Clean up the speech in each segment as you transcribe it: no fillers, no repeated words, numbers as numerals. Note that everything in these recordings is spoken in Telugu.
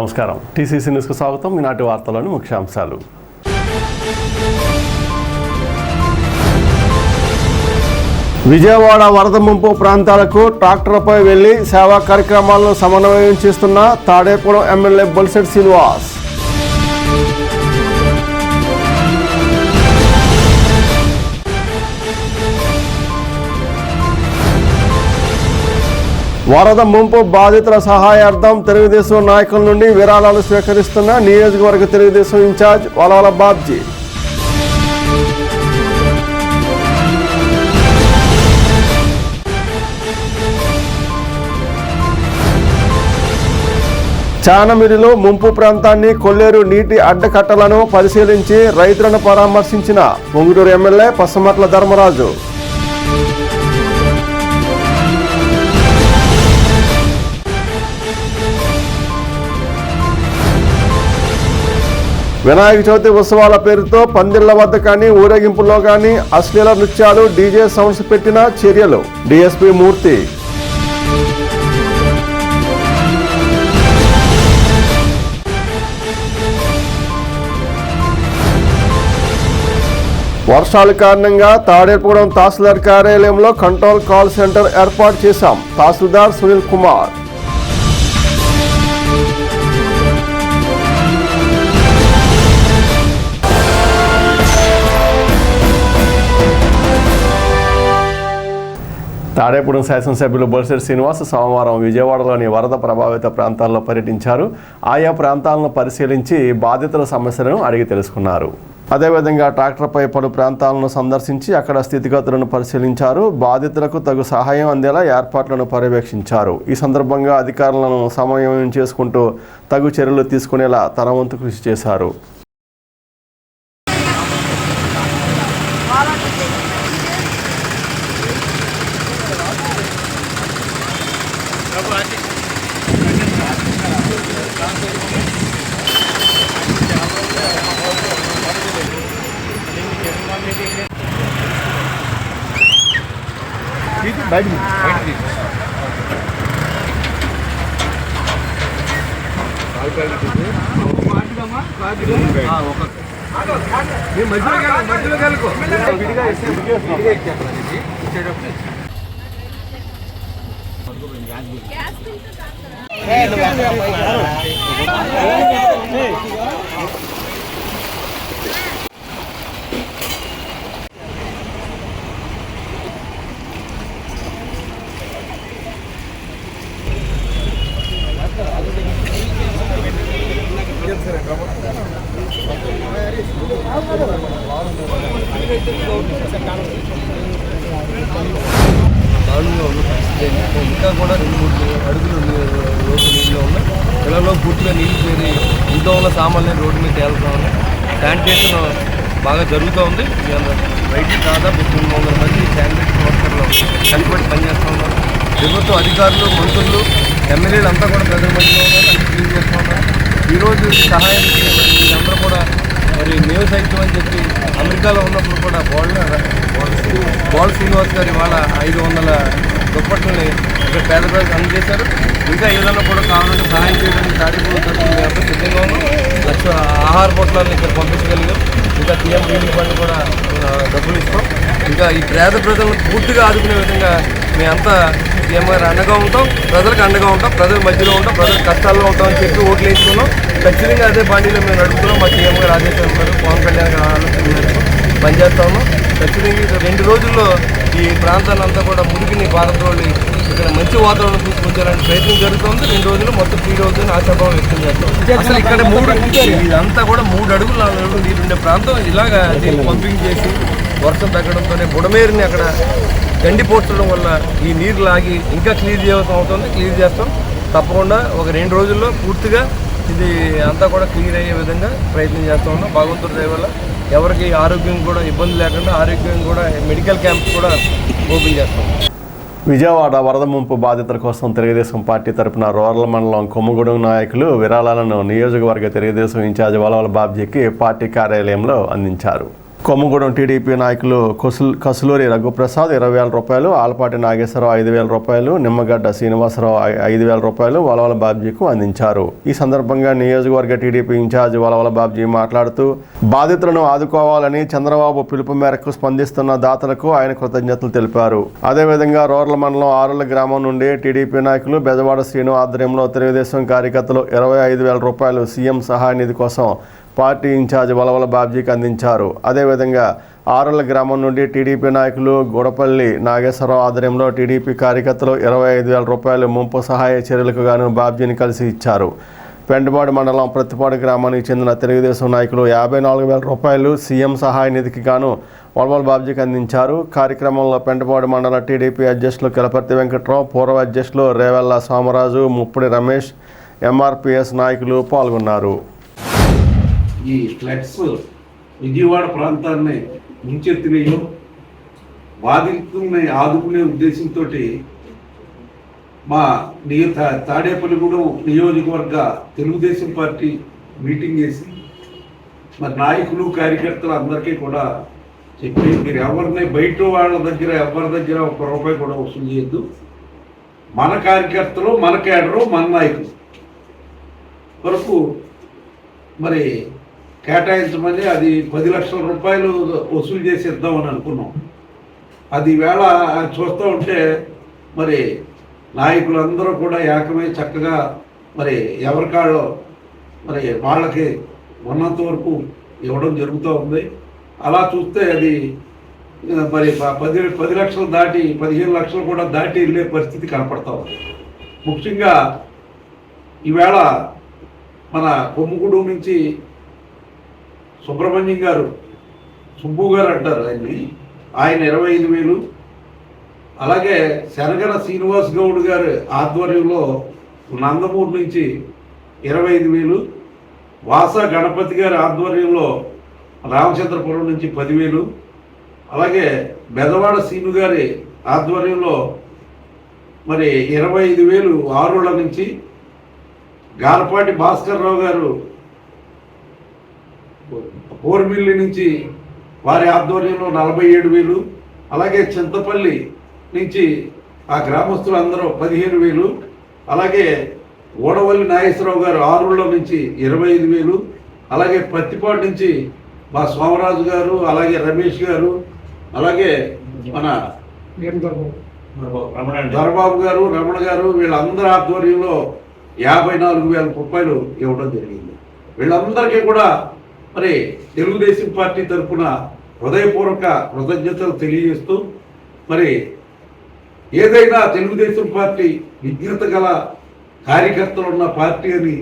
నమస్కారం. టీసీసీ న్యూస్కు స్వాగతం. ఈనాటి వార్తలోని ముఖ్యాంశాలు. విజయవాడ వరద ముంపు ప్రాంతాలకు ట్రాక్టర్పై వెళ్లి సేవా కార్యక్రమాలను సమన్వయం చేస్తున్న తాడేపూడి ఎమ్మెల్యే బొలిశెట్టి శ్రీనివాస్. వరద ముంపు బాధితుల సహాయార్థం తెలుగుదేశం నాయకుల నుండి విరాళాలు స్వీకరిస్తున్న నియోజకవర్గ తెలుగుదేశం ఇన్ఛార్జ్ వలవల బాబ్జీ. చానమిడిలో ముంపు ప్రాంతాన్ని కొల్లేరు నీటి అడ్డకట్టలను పరిశీలించి రైతులను పరామర్శించిన పొంగుటూరు ఎమ్మెల్యే పసమట్ల ధర్మరాజు. వినాయక చవితి ఉత్సవాల పేరుతో పందిళ్ల వద్ద కానీ ఊరేగింపుల్లో కానీ అశ్లీల నృత్యాలు, డీజే సౌండ్స్ పెట్టిన చర్యలు. డీఎస్పీ మూర్తి. వర్షాల కారణంగా తాడేపూడి తహసీల్దార్ కార్యాలయంలో కంట్రోల్ కాల్ సెంటర్ ఏర్పాటు చేశాం. తహసీల్దార్ సునీల్ కుమార్. తాడేపూడి శాసనసభ్యులు బొలిశెట్టి శ్రీనివాస్ సోమవారం విజయవాడలోని వరద ప్రభావిత ప్రాంతాల్లో పర్యటించారు. ఆయా ప్రాంతాలను పరిశీలించి బాధితుల సమస్యలను అడిగి తెలుసుకున్నారు. అదేవిధంగా ట్రాక్టర్పై పలు ప్రాంతాలను సందర్శించి అక్కడ స్థితిగతులను పరిశీలించారు. బాధితులకు తగు సహాయం అందేలా ఏర్పాట్లను పర్యవేక్షించారు. ఈ సందర్భంగా అధికారులను సమన్వయం చేసుకుంటూ తగు చర్యలు తీసుకునేలా తన వంతు కృషి చేశారు. దారుణంగా ఉన్న పరిస్థితి ఏంటంటే ఇంకా కూడా 2-3 అడుగులు రోడ్డు నీళ్ళు ఉన్నాయి. పిల్లల్లో పూర్తిగా నీళ్ళు చేరి ఇంట్లో ఉన్న సామాన్లు రోడ్డు మీద తేలుతూ ఉన్నాయి. శానిటేషన్ బాగా జరుగుతూ ఉంది. బయట దాదాపు 900 మంది శానిటేషన్ వర్కర్లు కనిపెట్టి పనిచేస్తూ ఉన్నారు. ప్రభుత్వ అధికారులు, మంత్రులు, ఎమ్మెల్యేలు అంతా కూడా ప్రజల మధ్యలో ఉన్నారు, అన్ని క్లీన్ చేస్తూ ఉన్నారు. ఈరోజు సహాయానికి వీళ్ళందరూ కూడా మరి మేము సైతం అని చెప్పి అమెరికాలో ఉన్నప్పుడు కూడా బోళ శ్రీనివాస్ గారు ఇవాళ 500 దుప్పట్లని ఇక్కడ పేద ప్రజలకు అందజేశారు. ఇంకా ఏదైనా కూడా కావాలంటే సహాయం చేయడానికి తాడేపూడి తరఫున మేము సిద్ధంగా ఉన్నాం. 1,00,000 ఆహార పొట్లాలను ఇక్కడ పంపించగలిగాం. ఇంకా సీఎం రిలీఫ్ ఫండ్ కూడా డబ్బులు ఇస్తాం. ఇంకా ఈ పేద ప్రజలను పూర్తిగా ఆదుకునే విధంగా మేమంతా సీఎం గారు అండగా ఉంటాం, ప్రజలకు అండగా ఉంటాం, ప్రజల మధ్యలో ఉంటాం, ప్రజల కష్టాల్లో ఉంటామని చెప్పి ఓట్లు వేసుకున్నాం. ఖచ్చితంగా అదే పార్టీలో మేము నడుపుతున్నాం. మా సీఎం గారు ఆదేశాలు ఉన్నారు, పవన్ కళ్యాణ్ గారు ఆలోచన మేరకు పనిచేస్తా ఉన్నాం. ఖచ్చితంగా 2 రోజుల్లో ఈ ప్రాంతాన్ని అంతా కూడా మురికిని పారద్రోలి ఇక్కడ మంచి వాతావరణం తీసుకొచ్చాలని ప్రయత్నం జరుగుతుంది. 2 రోజులు మొత్తం 3 రోజులు ఆశాభావం వ్యక్తం చేస్తాం. అసలు ఇక్కడ ఇదంతా కూడా 3 అడుగులు 4 అడుగులు నీరుండే ప్రాంతం. ఇలాగా దీన్ని పంపింగ్ చేసి వర్షం తగ్గడంతోనే బుడమేరుని అక్కడ గండిపోర్చడం వల్ల ఈ నీరు లాగి ఇంకా క్లియర్ చేయవలసిన అవుతుంది. క్లియర్ చేస్తాం తప్పకుండా. ఒక 2 రోజుల్లో పూర్తిగా ఇది అంతా కూడా క్లియర్ అయ్యే విధంగా ప్రయత్నం చేస్తూ ఉన్నాం. భగవంతుడి దయ వల్ల ఎవరికి ఆరోగ్యం కూడా ఇబ్బంది లేకుండా ఆరోగ్యం కూడా మెడికల్ క్యాంప్ కూడా ఓపెన్ చేస్తాం. విజయవాడ వరద ముంపు బాధితుల కోసం తెలుగుదేశం పార్టీ తరపున రూరల్ మండలం కొమ్మగూడెం నాయకులు విరాళాలను నియోజకవర్గ తెలుగుదేశం ఇన్ఛార్జ్ వలవల బాబ్జీకి పార్టీ కార్యాలయంలో అందించారు. కొమ్మగూడెం టీడీపీ నాయకులు కసులూరి రఘుప్రసాద్ 20,000 రూపాయలు, ఆలపాటి నాగేశ్వరరావు 5,000 రూపాయలు, నిమ్మగడ్డ శ్రీనివాసరావు 5,000 రూపాయలు వలవల బాబ్జీకు అందించారు. ఈ సందర్భంగా నియోజకవర్గ టీడీపీ ఇన్ఛార్జ్ వలవల బాబ్జీ మాట్లాడుతూ బాధితులను ఆదుకోవాలని చంద్రబాబు పిలుపు మేరకు స్పందిస్తున్న దాతలకు ఆయన కృతజ్ఞతలు తెలిపారు. అదేవిధంగా రూరల్ మండలం ఆరుల గ్రామం నుండి టీడీపీ నాయకులు బెజవాడ శ్రీను ఆధ్వర్యంలో తెలుగుదేశం కార్యకర్తలు 25,000 రూపాయలు సీఎం సహాయ నిధి కోసం పార్టీ ఇన్ఛార్జ్ వలవల బాబ్జీకి అందించారు. అదేవిధంగా ఆరుల గ్రామం నుండి టీడీపీ నాయకులు గొడపల్లి నాగేశ్వరరావు ఆధ్వర్యంలో టీడీపీ కార్యకర్తలు 25,000 రూపాయలు ముంపు సహాయ చర్యలకు గాను బాబ్జీని కలిసి ఇచ్చారు. పెంటపాడు మండలం ప్రతిపాడు గ్రామానికి చెందిన తెలుగుదేశం నాయకులు 54,000 రూపాయలు సీఎం సహాయ నిధికి గాను వలవల బాబ్జీకి అందించారు. కార్యక్రమంలో పెంటపాడు మండల టీడీపీ అధ్యక్షులు కిలపర్తి వెంకట్రావు, పూర్వ అధ్యక్షులు రేవెల్ల సోమరాజు, ముప్పుడి రమేష్, ఎంఆర్పిఎస్ నాయకులు పాల్గొన్నారు. ఈ ఫ్లడ్స్ విజయవాడ ప్రాంతాన్ని ముంచెత్తినాయో బాధితుల్ని ఆదుకునే ఉద్దేశంతో మా తాడేపల్లిగూడెం నియోజకవర్గ తెలుగుదేశం పార్టీ మీటింగ్ చేసి మరి నాయకులు కార్యకర్తలు అందరికీ కూడా చెప్పి మీరు ఎవరిని బయట వాళ్ళ దగ్గర ఎవరి దగ్గర ₹1 కూడా వసూలు చేయొద్దు, మన కార్యకర్తలు మన కేడరు మన నాయకులు వరకు మరి కేటాయించమని అది 10 లక్షల రూపాయలు వసూలు చేసి ఇద్దామని అనుకున్నాం. అది వేళ చూస్తూ ఉంటే మరి నాయకులందరూ కూడా ఏకమై చక్కగా మరి ఎవరికాడో మరి వాళ్ళకి ఉన్నంత వరకు ఇవ్వడం జరుగుతూ ఉంది. అలా చూస్తే అది మరి 10 లక్షలు దాటి 15 లక్షలు కూడా దాటి వెళ్ళే పరిస్థితి కనపడతా ఉంది. ముఖ్యంగా ఈవేళ మన కొమ్మగూడెం నుంచి సుబ్రహ్మణ్యం గారు, సుబ్బు గారు అంటారు ఆయన 25,000, అలాగే శనగన శ్రీనివాస్ గౌడ్ గారు ఆధ్వర్యంలో నందమూరు నుంచి 25,000, వాస గణపతి గారి ఆధ్వర్యంలో రామచంద్రపురం నుంచి 10,000, అలాగే బెజవాడ శ్రీను గారి ఆధ్వర్యంలో మరి 25,000 ఆరుళ్ళ నుంచి, గారపాటి భాస్కర్ రావు గారు కోర్మిల్లి నుంచి వారి ఆధ్వర్యంలో 47,000, అలాగే చింతపల్లి నుంచి ఆ గ్రామస్తులు అందరూ 15,000, అలాగే ఓడవల్లి నాగేశ్వరరావు గారు ఆరుళ్ళ నుంచి 25,000, అలాగే పత్తిపాడు నుంచి మా సోమరాజు గారు, అలాగే రమేష్ గారు, అలాగే మన దొరబాబు గారు, రమణ గారు, వీళ్ళందరి ఆధ్వర్యంలో 54,000 రూపాయలు ఇవ్వడం జరిగింది. వీళ్ళందరికీ కూడా మరి తెలుగుదేశం పార్టీ తరఫున హృదయపూర్వక కృతజ్ఞతలు తెలియజేస్తూ మరి ఏదైనా తెలుగుదేశం పార్టీ విజ్ఞత గల కార్యకర్తలు ఉన్న పార్టీ అని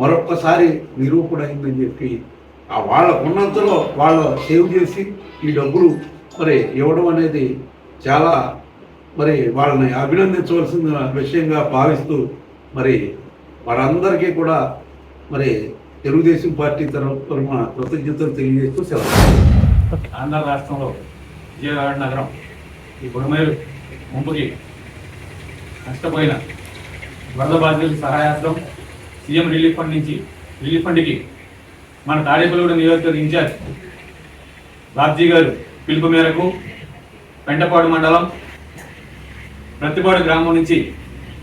మరొక్కసారి నిరూపణ అయిందని చెప్పి ఆ వాళ్ళకున్నంతలో వాళ్ళు సేవ్ చేసి ఈ డబ్బులు మరి ఇవ్వడం అనేది చాలా మరి వాళ్ళని అభినందించవలసిన విషయంగా భావిస్తూ మరి వారందరికీ కూడా మరి తెలుగుదేశం పార్టీ తరఫున కృతజ్ఞతలు తెలియజేస్తూ సెలవు. ఆంధ్ర రాష్ట్రంలో విజయవాడ నగరం ఈ బుడమేరు ముంపుకి నష్టపోయిన వరద బాధితుల సహాయార్థం సీఎం రిలీఫ్ ఫండ్కి మన తాడేపల్లిగూడెం నియోజకవర్గ ఇన్ఛార్జ్ బాబ్జీ గారు పిలుపు మేరకు పెంటపాడు మండలం ప్రతిపాడు గ్రామం నుంచి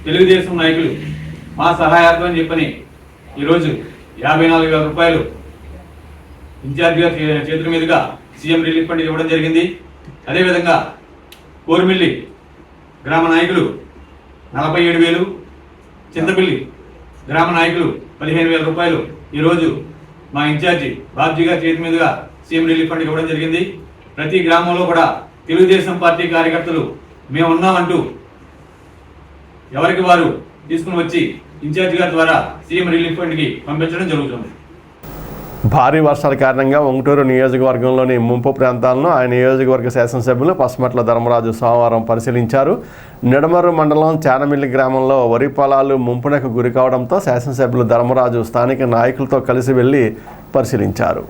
తెలుగుదేశం నాయకులు మా సహాయార్థం అని చెప్పని ఈరోజు 54,000 రూపాయలు ఇన్ఛార్జ్ గారి చేతుల మీదుగా సీఎం రిలీఫ్ ఫండ్ ఇవ్వడం జరిగింది. అదేవిధంగా కోర్మిల్లి గ్రామ నాయకులు 47,000, చింతపల్లి గ్రామ నాయకులు 15,000 రూపాయలు ఈరోజు మా ఇన్ఛార్జి బాబ్జీ గారి చేతి మీదుగా సీఎం రిలీఫ్ ఫండ్ ఇవ్వడం జరిగింది. ప్రతి గ్రామంలో కూడా తెలుగుదేశం పార్టీ కార్యకర్తలు మేము ఉన్నామంటూ ఎవరికి వారు తీసుకుని వచ్చి ఇన్ఛార్జ్ గారి ద్వారా సీఎం రిలీఫ్ ఫండ్కి పంపించడం జరుగుతుంది. భారీ వర్షాల కారణంగా ఉంగుటూరు నియోజకవర్గంలోని ముంపు ప్రాంతాలను ఆయన నియోజకవర్గ శాసనసభ్యులు పసుమట్ల ధర్మరాజు సోమవారం పరిశీలించారు. నిడమర్రు మండలం చానమిల్లి గ్రామంలో వరి పొలాలు ముంపునకు గురి కావడంతో శాసనసభ్యులు ధర్మరాజు స్థానిక నాయకులతో కలిసి వెళ్లి పరిశీలించారు.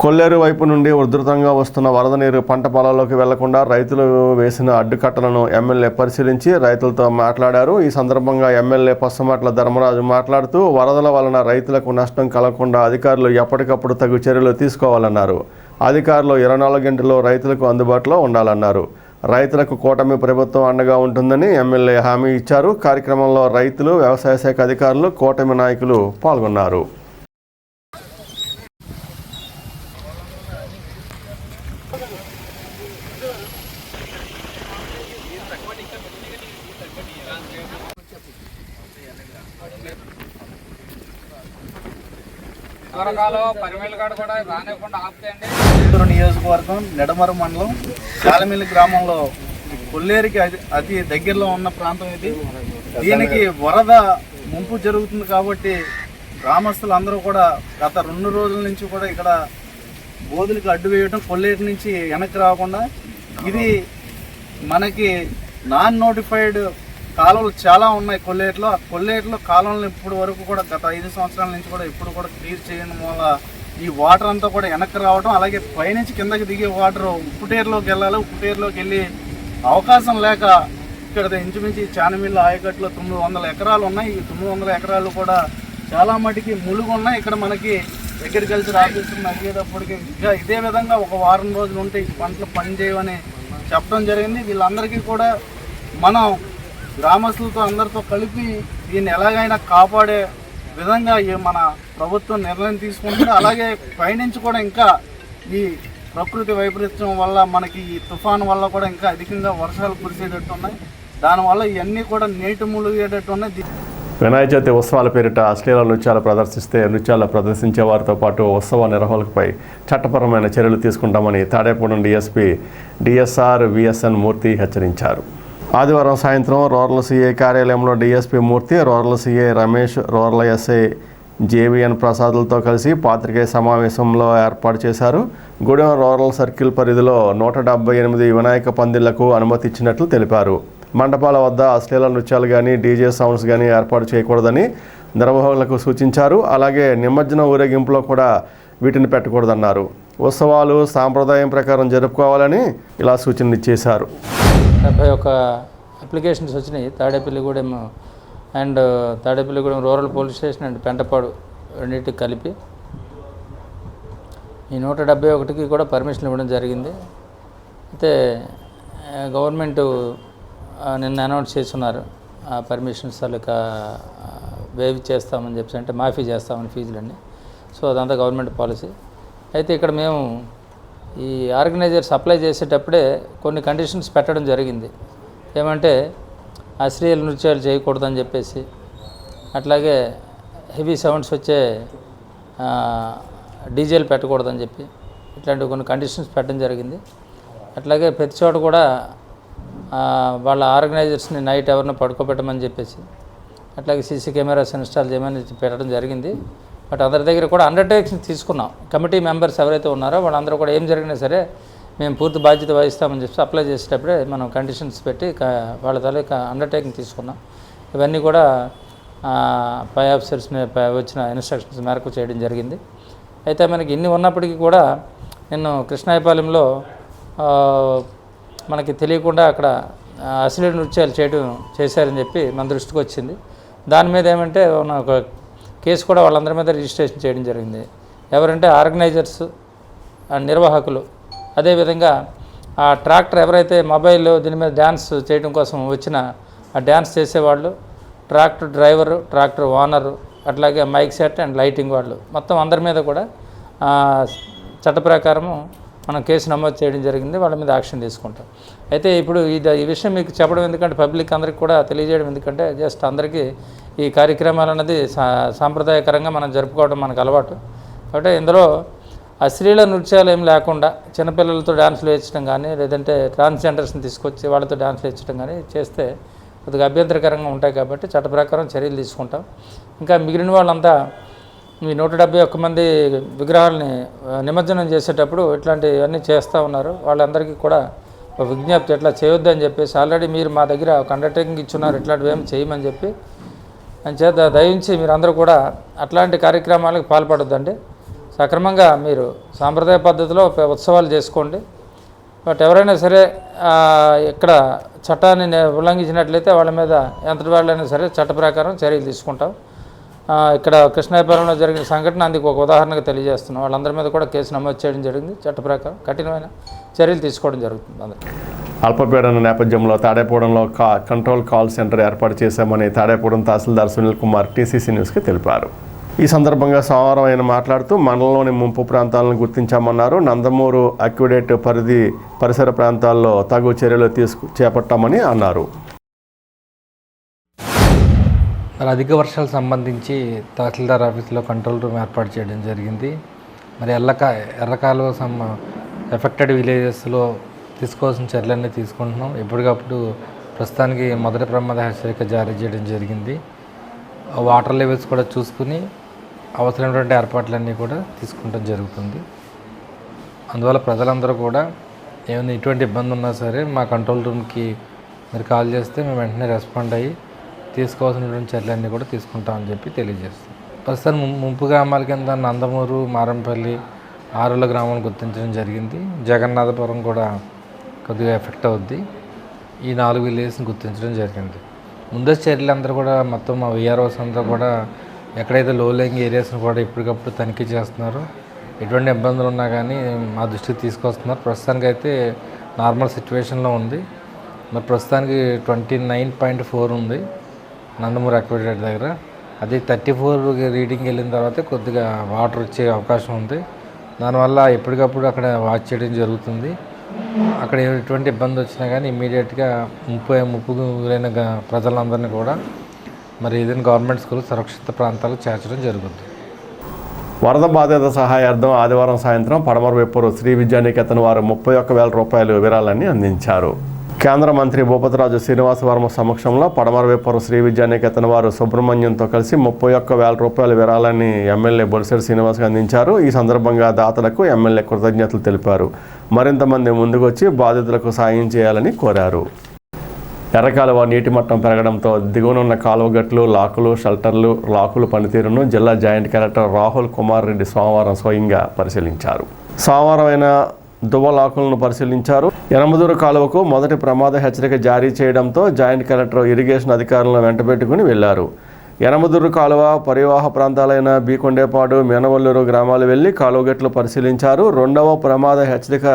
కొల్లేరు వైపు నుండి ఉధృతంగా వస్తున్న వరద నీరు పంట పొలాల్లోకి వెళ్లకుండా రైతులు వేసిన అడ్డుకట్టలను ఎమ్మెల్యే పరిశీలించి రైతులతో మాట్లాడారు. ఈ సందర్భంగా ఎమ్మెల్యే పసుమట్ల ధర్మరాజు మాట్లాడుతూ వరదల వలన రైతులకు నష్టం కలగకుండా అధికారులు ఎప్పటికప్పుడు తగు చర్యలు తీసుకోవాలన్నారు. అధికారులు 24 గంటల్లో రైతులకు అందుబాటులో ఉండాలన్నారు. రైతులకు కూటమి ప్రభుత్వం అండగా ఉంటుందని ఎమ్మెల్యే హామీ ఇచ్చారు. కార్యక్రమంలో రైతులు, వ్యవసాయ శాఖ అధికారులు, కూటమి నాయకులు పాల్గొన్నారు. చిత్తూరు నియోజకవర్గం నెడమరు మండలం చాలమిల్లి గ్రామంలో కొల్లేరుకి అతి దగ్గరలో ఉన్న ప్రాంతం ఇది. దీనికి వరద ముంపు జరుగుతుంది కాబట్టి గ్రామస్తులు అందరూ కూడా గత 2 రోజుల నుంచి కూడా ఇక్కడ బోధులకు అడ్డు వేయడం, కొల్లేరు నుంచి వెనక్కి రాకుండా. ఇది మనకి నాన్ నోటిఫైడ్ కాలువలు చాలా ఉన్నాయి కొల్లేరులో. ఆ కొల్లేరులో కాలువలను ఇప్పటి వరకు కూడా గత 5 సంవత్సరాల నుంచి కూడా ఇప్పుడు కూడా క్లియర్ చేయడం వల్ల ఈ వాటర్ అంతా కూడా వెనక్కి రావడం, అలాగే పైనుంచి కిందకి దిగే వాటర్ ఉప్పుటేరులోకి వెళ్ళాలి. ఉప్పుటేరులోకి వెళ్ళి అవకాశం లేక ఇక్కడ ఇంచుమించి చానమిల్లి ఆయకట్టులో 900 ఎకరాలు ఉన్నాయి. ఈ 900 ఎకరాలు కూడా చాలా మటుకి ములుగు ఉన్నాయి. ఇక్కడ మనకి అగ్రికల్చర్ ఆఫీసర్ అడిగేటప్పటికి ఇంకా ఇదే విధంగా ఒక వారం రోజులు ఉంటే ఈ పంటలు పనిచేయమని చెప్పడం జరిగింది. వీళ్ళందరికీ కూడా మనం గ్రామస్తులతో అందరితో కలిపి దీన్ని ఎలాగైనా కాపాడే విధంగా మన ప్రభుత్వం నిర్ణయం తీసుకుంటుంది. అలాగే పైనుంచి కూడా ఇంకా ఈ ప్రకృతి వైపరీత్యం వల్ల మనకి ఈ తుఫాను వల్ల కూడా ఇంకా అధికంగా వర్షాలు కురిసేటట్టు ఉన్నాయి. దానివల్ల ఇవన్నీ కూడా నీటి మునిగేటట్టు ఉన్నాయి. వినాయక చవితి ఉత్సవాల పేరిట అశ్లీల నృత్యాలు ప్రదర్శిస్తే నృత్యాలు ప్రదర్శించే వారితో పాటు ఉత్సవ నిర్వాహకులపై చట్టపరమైన చర్యలు తీసుకుంటామని Tadepudi DSP DSR VSN Murthy హెచ్చరించారు. ఆదివారం సాయంత్రం రూరల్ సీఐ కార్యాలయంలో DSP Murthy, rural CI Ramesh, rural SI JVN ప్రసాద్లతో కలిసి పాత్రికేయ సమావేశంలో ఏర్పాటు చేశారు. గూడెం రూరల్ సర్కిల్ పరిధిలో 178 వినాయక పందిళ్లకు అనుమతి ఇచ్చినట్లు తెలిపారు. మండపాల వద్ద అశ్లీల నృత్యాలు కానీ, డీజే సౌండ్స్ కానీ ఏర్పాటు చేయకూడదని నిర్వాహకులకు సూచించారు. అలాగే నిమజ్జన ఊరేగింపులో కూడా వీటిని పెట్టకూడదన్నారు. ఉత్సవాలు సాంప్రదాయం ప్రకారం జరుపుకోవాలని ఇలా సూచనలు ఇచ్చేశారు. 71 అప్లికేషన్స్ వచ్చినాయి. Tadepalligudem and Tadepalligudem rural police station and Pentapadu రెండింటికి కలిపి ఈ 171కి కూడా పర్మిషన్ ఇవ్వడం జరిగింది. అయితే గవర్నమెంట్ నిన్న అనౌన్స్ చేస్తున్నారు ఆ పర్మిషన్స్ వాళ్ళకి వేవ్ చేస్తామని చెప్పి, అంటే మాఫీ చేస్తామని ఫీజులన్నీ. సో అదంతా గవర్నమెంట్ పాలసీ. అయితే ఇక్కడ మేము ఈ ఆర్గనైజర్స్ అప్లై చేసేటప్పుడే కొన్ని కండిషన్స్ పెట్టడం జరిగింది. ఏమంటే అశ్లీల నృత్యాలు చేయకూడదని చెప్పేసి, అట్లాగే హెవీ సౌండ్స్ వచ్చే డీజేలు పెట్టకూడదని చెప్పి ఇట్లాంటి కొన్ని కండిషన్స్ పెట్టడం జరిగింది. అట్లాగే ప్రతి చోట కూడా వాళ్ళ ఆర్గనైజర్స్ని నైట్ ఎవరిని పడుకోబెట్టమని చెప్పేసి, అట్లాగే సీసీ కెమెరాస్ ఇన్స్టాల్ చేయమని పెట్టడం జరిగింది. బట్ అందరి దగ్గర కూడా అండర్టేకింగ్ తీసుకున్నాం. కమిటీ మెంబర్స్ ఎవరైతే ఉన్నారో వాళ్ళందరూ కూడా ఏం జరిగినా సరే మేము పూర్తి బాధ్యత వహిస్తామని చెప్పి అప్లై చేసేటప్పుడే మనం కండిషన్స్ పెట్టి వాళ్ళ తాలూకా అండర్టేకింగ్ తీసుకున్నాం. ఇవన్నీ కూడా పై ఆఫీసర్స్ వచ్చిన ఇన్స్ట్రక్షన్స్ మేరకు చేయడం జరిగింది. అయితే మనకి ఇన్ని ఉన్నప్పటికీ కూడా నేను కృష్ణాయపాలెంలో మనకి తెలియకుండా అక్కడ అశ్లీల నృత్యాలు చేశారని చెప్పి మన దృష్టికి వచ్చింది. దాని మీద ఏమంటే ఒక కేసు కూడా వాళ్ళందరి మీద రిజిస్ట్రేషన్ చేయడం జరిగింది. ఎవరంటే ఆర్గనైజర్స్ అండ్ నిర్వాహకులు, అదేవిధంగా ఆ ట్రాక్టర్ ఎవరైతే మొబైల్ దీని మీద డ్యాన్స్ చేయడం కోసం వచ్చిన ఆ డ్యాన్స్ చేసేవాళ్ళు, ట్రాక్టర్ డ్రైవరు, ట్రాక్టర్ ఓనరు, అట్లాగే మైక్ సెట్ అండ్ లైటింగ్ వాళ్ళు, మొత్తం అందరి మీద కూడా చట్ట ప్రకారము మనం కేసు నమోదు చేయడం జరిగింది. వాళ్ళ మీద యాక్షన్ తీసుకుంటాం. అయితే ఇప్పుడు ఈ విషయం మీకు చెప్పడం ఎందుకంటే పబ్లిక్ అందరికీ కూడా తెలియజేయడం ఎందుకంటే జస్ట్ అందరికీ ఈ కార్యక్రమాలు అన్నది సాంప్రదాయకరంగా మనం జరుపుకోవడం మనకు అలవాటు. కాబట్టి ఇందులో అశ్లీల నృత్యాలు ఏం లేకుండా చిన్నపిల్లలతో డ్యాన్సులు వేయించడం కానీ, లేదంటే ట్రాన్స్జెండర్స్ని తీసుకొచ్చి వాళ్ళతో డ్యాన్సులు వేయించడం కానీ చేస్తే కొద్దిగా అభ్యంతరకరంగా ఉంటాయి. కాబట్టి చట్ట ప్రకారం చర్యలు తీసుకుంటాం. ఇంకా మిగిలిన వాళ్ళంతా ఈ 171 మంది విగ్రహాలని నిమజ్జనం చేసేటప్పుడు ఇట్లాంటివన్నీ చేస్తూ ఉన్నారు. వాళ్ళందరికీ కూడా ఒక విజ్ఞప్తి, ఎట్లా చేయొద్దని చెప్పేసి ఆల్రెడీ మీరు మా దగ్గర ఒక అండర్టేకింగ్ ఇచ్చున్నారు, ఇట్లాంటివి ఏమి చేయమని చెప్పి. చేత దయించి మీరందరూ కూడా అట్లాంటి కార్యక్రమాలకు పాల్పడొద్దండి. సక్రమంగా మీరు సాంప్రదాయ పద్ధతిలో ఉత్సవాలు చేసుకోండి. బట్ ఎవరైనా సరే ఇక్కడ చట్టాన్ని ఉల్లంఘించినట్లయితే వాళ్ళ మీద ఎంతటి వాళ్ళైనా సరే చట్ట ప్రకారం చర్యలు తీసుకుంటాం. ఇక్కడ కృష్ణాయపాలెంలో జరిగిన సంఘటన అందుకు ఒక ఉదాహరణగా తెలియజేస్తున్నాం. వాళ్ళందరి మీద కూడా కేసు నమోదు చేయడం జరిగింది. చట్ట ప్రకారం కఠినమైన చర్యలు తీసుకోవడం జరుగుతుంది. అందరికీ అల్పపీడన నేపథ్యంలో తాడేపూడంలో కంట్రోల్ కాల్ సెంటర్ ఏర్పాటు చేశామని తాడేపూడం తహసీల్దార్ సునీల్ కుమార్ టీసీసీ న్యూస్కి తెలిపారు. ఈ సందర్భంగా సోమవారం ఆయన మాట్లాడుతూ మండలంలోని ముంపు ప్రాంతాలను గుర్తించామన్నారు. నందమూరు అక్విడేట్ పరిసర ప్రాంతాల్లో తగు చర్యలు చేపట్టామని అన్నారు. మరి అధిక వర్షాలకు సంబంధించి తహసీల్దార్ ఆఫీస్లో కంట్రోల్ రూమ్ ఏర్పాటు చేయడం జరిగింది. మరి ఎర్రకాలువ ఎఫెక్టెడ్ విలేజెస్లో తీసుకోవాల్సిన చర్యలన్నీ తీసుకుంటున్నాం. ఎప్పటికప్పుడు ప్రస్తుతానికి మొదటి ప్రమాద హెచ్చరిక జారీ చేయడం జరిగింది. వాటర్ లెవెల్స్ కూడా చూసుకుని అవసరమైనటువంటి ఏర్పాట్లన్నీ కూడా తీసుకుంటం జరుగుతుంది. అందువల్ల ప్రజలందరూ కూడా ఏమైనా ఎటువంటి ఇబ్బంది ఉన్నా సరే మా కంట్రోల్ రూమ్కి మీరు కాల్ చేస్తే మేము వెంటనే రెస్పాండ్ అయ్యి తీసుకోవాల్సినటువంటి చర్యలన్నీ కూడా తీసుకుంటామని చెప్పి తెలియజేస్తాం. ప్రస్తుతం ముంపు గ్రామాల కింద నందమూరు, మారంపల్లి, ఆరుల గ్రామాలను గుర్తించడం జరిగింది. జగన్నాథపురం కూడా కొద్దిగా ఎఫెక్ట్ అవుద్ది. ఈ 4 విలేజ్ని గుర్తించడం జరిగింది. ముందస్తు చర్యలు అందరూ కూడా మొత్తం మా విఆర్ఓస్ అంతా కూడా ఎక్కడైతే లో లయింగ్ ఏరియాస్ని కూడా ఎప్పటికప్పుడు తనిఖీ చేస్తున్నారు. ఎటువంటి ఇబ్బందులు ఉన్నా కానీ మా దృష్టికి తీసుకొస్తున్నారు. ప్రస్తుతానికి అయితే నార్మల్ సిచ్యువేషన్లో ఉంది. మరి ప్రస్తుతానికి 29.4 ఉంది నందమూరి అక్విడేట్ దగ్గర. అది 34 రీడింగ్ వెళ్ళిన తర్వాత కొద్దిగా వాటర్ వచ్చే అవకాశం ఉంది. దానివల్ల ఎప్పటికప్పుడు అక్కడ వాచ్ చేయడం జరుగుతుంది. అక్కడ ఎటువంటి ఇబ్బంది వచ్చినా కానీ ఇమ్మీడియట్గా ముప్పు గురైన ప్రజలందరినీ కూడా మరి ఏదైనా గవర్నమెంట్ స్కూల్ సురక్షిత ప్రాంతాలకు చేర్చడం జరుగుతుంది. వరద బాధిత సహాయార్థం ఆదివారం సాయంత్రం పడమర వెప్పూరు శ్రీ విద్యానికేతన్ వారు 31,000 రూపాయలు విరాళాన్ని అందించారు. కేంద్ర మంత్రి భూపతిరాజు శ్రీనివాసవర్మ సమక్షంలో పడమర వెప్పూరు శ్రీ విద్యానికేతన్ వారు సుబ్రహ్మణ్యంతో కలిసి 31,000 రూపాయల విరాళాన్ని ఎమ్మెల్యే బొలిశెట్టి శ్రీనివాస్కి అందించారు. ఈ సందర్భంగా దాతలకు ఎమ్మెల్యే కృతజ్ఞతలు తెలిపారు. మరింత మంది ముందుకొచ్చి బాధితులకు సాయం చేయాలని కోరారు. ఎర్రకాలువ నీటి మట్టం పెరగడంతో దిగువనున్న కాలువగట్లు, లాకులు, షెల్టర్లు, లాకుల పనితీరును జిల్లా జాయింట్ కలెక్టర్ రాహుల్ కుమార్ రెడ్డి సోమవారం స్వయంగా పరిశీలించారు. సోమవారం ఆయన దువ్వలాకులను పరిశీలించారు. యనమదూరు కాలువకు మొదటి ప్రమాద హెచ్చరిక జారీ చేయడంతో జాయింట్ కలెక్టర్ ఇరిగేషన్ అధికారులను వెంటబెట్టుకుని వెళ్లారు. యనమదూరు కాలువ పరివాహ ప్రాంతాలైన బీకొండేపాడు, మేనవల్లూరు గ్రామాలు వెళ్లి కాలువగట్లు పరిశీలించారు. రెండవ ప్రమాద హెచ్చరిక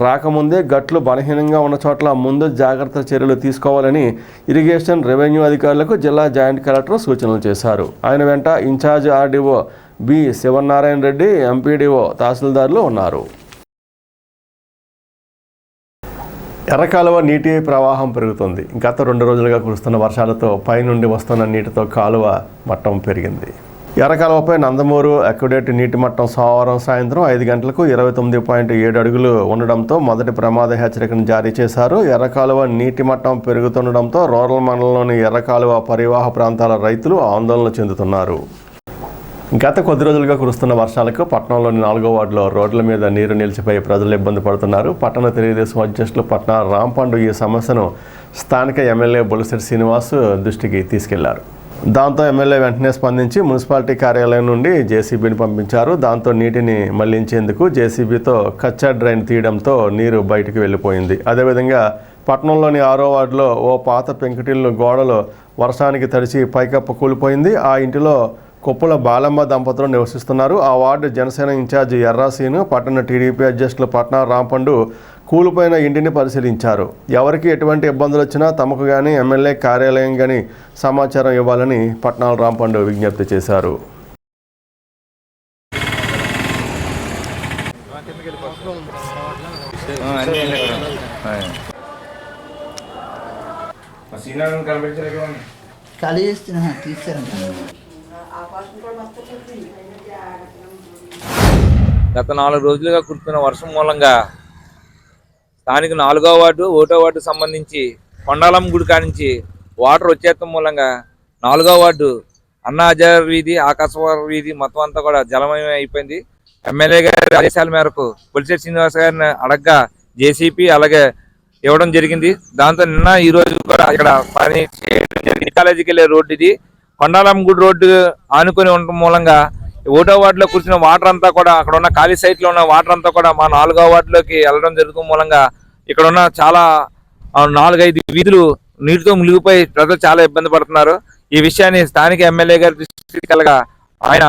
రాకముందే గట్లు బలహీనంగా ఉన్న చోట్ల ముందు జాగ్రత్త చర్యలు తీసుకోవాలని ఇరిగేషన్, రెవెన్యూ అధికారులకు జిల్లా జాయింట్ కలెక్టర్ సూచనలు చేశారు. ఆయన వెంట incharge RDO B Sivanarayana Reddy, MPDO, తహసీల్దార్లు ఉన్నారు. ఎర్రకాలువ నీటి ప్రవాహం పెరుగుతుంది. గత 2 రోజులుగా కురుస్తున్న వర్షాలతో పైనుండి వస్తున్న నీటితో కాలువ మట్టం పెరిగింది. ఎర్రకాలువపై నందమూరు అక్విడేట్ నీటి మట్టం సోమవారం సాయంత్రం 5 గంటలకు 29.7 అడుగులు ఉండడంతో మొదటి ప్రమాద హెచ్చరికను జారీ చేశారు. ఎర్రకాలువ నీటి మట్టం పెరుగుతుండడంతో రూరల్ మండలంలోని ఎర్రకాలువ పరివాహ ప్రాంతాల రైతులు ఆందోళన చెందుతున్నారు. గత కొద్ది రోజులుగా కురుస్తున్న వర్షాలకు పట్టణంలోని 4వ వార్డులో రోడ్ల మీద నీరు నిలిచిపోయి ప్రజలు ఇబ్బంది పడుతున్నారు. పట్టణ తెలుగుదేశం అధ్యక్షులు పట్న రాంపండు ఈ సమస్యను స్థానిక ఎమ్మెల్యే బొలిశెట్టి శ్రీనివాస్ దృష్టికి తీసుకెళ్లారు. దాంతో ఎమ్మెల్యే వెంటనే స్పందించి మున్సిపాలిటీ కార్యాలయం నుండి జేసీబీని పంపించారు. దాంతో నీటిని మళ్లించేందుకు జేసీబీతో కచ్చా డ్రైన్ తీయడంతో నీరు బయటకు వెళ్ళిపోయింది. అదేవిధంగా పట్టణంలోని 6వ వార్డులో ఓ పాత పెంకుటిల్లు గోడలు వర్షానికి తడిచి పైకప్పు కూలిపోయింది. ఆ ఇంటిలో కొప్పుల బాలమ్మ దంపతులు నివసిస్తున్నారు. ఆ వార్డు జనసేన ఇన్ఛార్జి ఎర్రాసీను, పట్టణ టీడీపీ అధ్యక్షులు పట్న రాంపండు కూలిపోయిన ఇంటిని పరిశీలించారు. ఎవరికి ఎటువంటి ఇబ్బందులు వచ్చినా తమకు కానీ ఎమ్మెల్యే కార్యాలయం కానీ సమాచారం ఇవ్వాలని పట్నాల రాంపండు విజ్ఞప్తి చేశారు. గత 4 రోజులుగా కురుస్తున్న వర్షం మూలంగా స్థానిక 4వ వార్డు, 1వ వార్డు సంబంధించి కొండాలం గుడి కానించి వాటర్ వచ్చేయడం మూలంగా 4వ వార్డు అన్నా హజార్ వీధి, ఆకాశవార వీధి మొత్తం అంతా కూడా జలమయం అయిపోయింది. ఎమ్మెల్యే గారి ఆదేశాల మేరకు బొలిశెట్టి శ్రీనివాస్ గారిని అడగ్గా జేసీపీ అలాగే ఇవ్వడం జరిగింది. దాంతో నిన్న ఈ రోజు కూడా ఇక్కడ పని చేయడం జరిగింది. కాలేజీకి వెళ్ళే రోడ్డు ఇది. కొండాలం గుడి రోడ్డు ఆనుకొని ఉండటం మూలంగా 1వ వార్డులో కూర్చున్న వాటర్ అంతా కూడా అక్కడ ఉన్న ఖాళీ సైట్లో ఉన్న వాటర్ అంతా కూడా మా 4వ వార్డులోకి వెళ్ళడం జరుగుతున్న మూలంగా ఇక్కడ ఉన్న చాలా 4-5 వీధులు నీటితో మునిగిపోయి ప్రజలు చాలా ఇబ్బంది పడుతున్నారు. ఈ విషయాన్ని స్థానిక ఎమ్మెల్యే గారి దృష్టికి కలగా ఆయన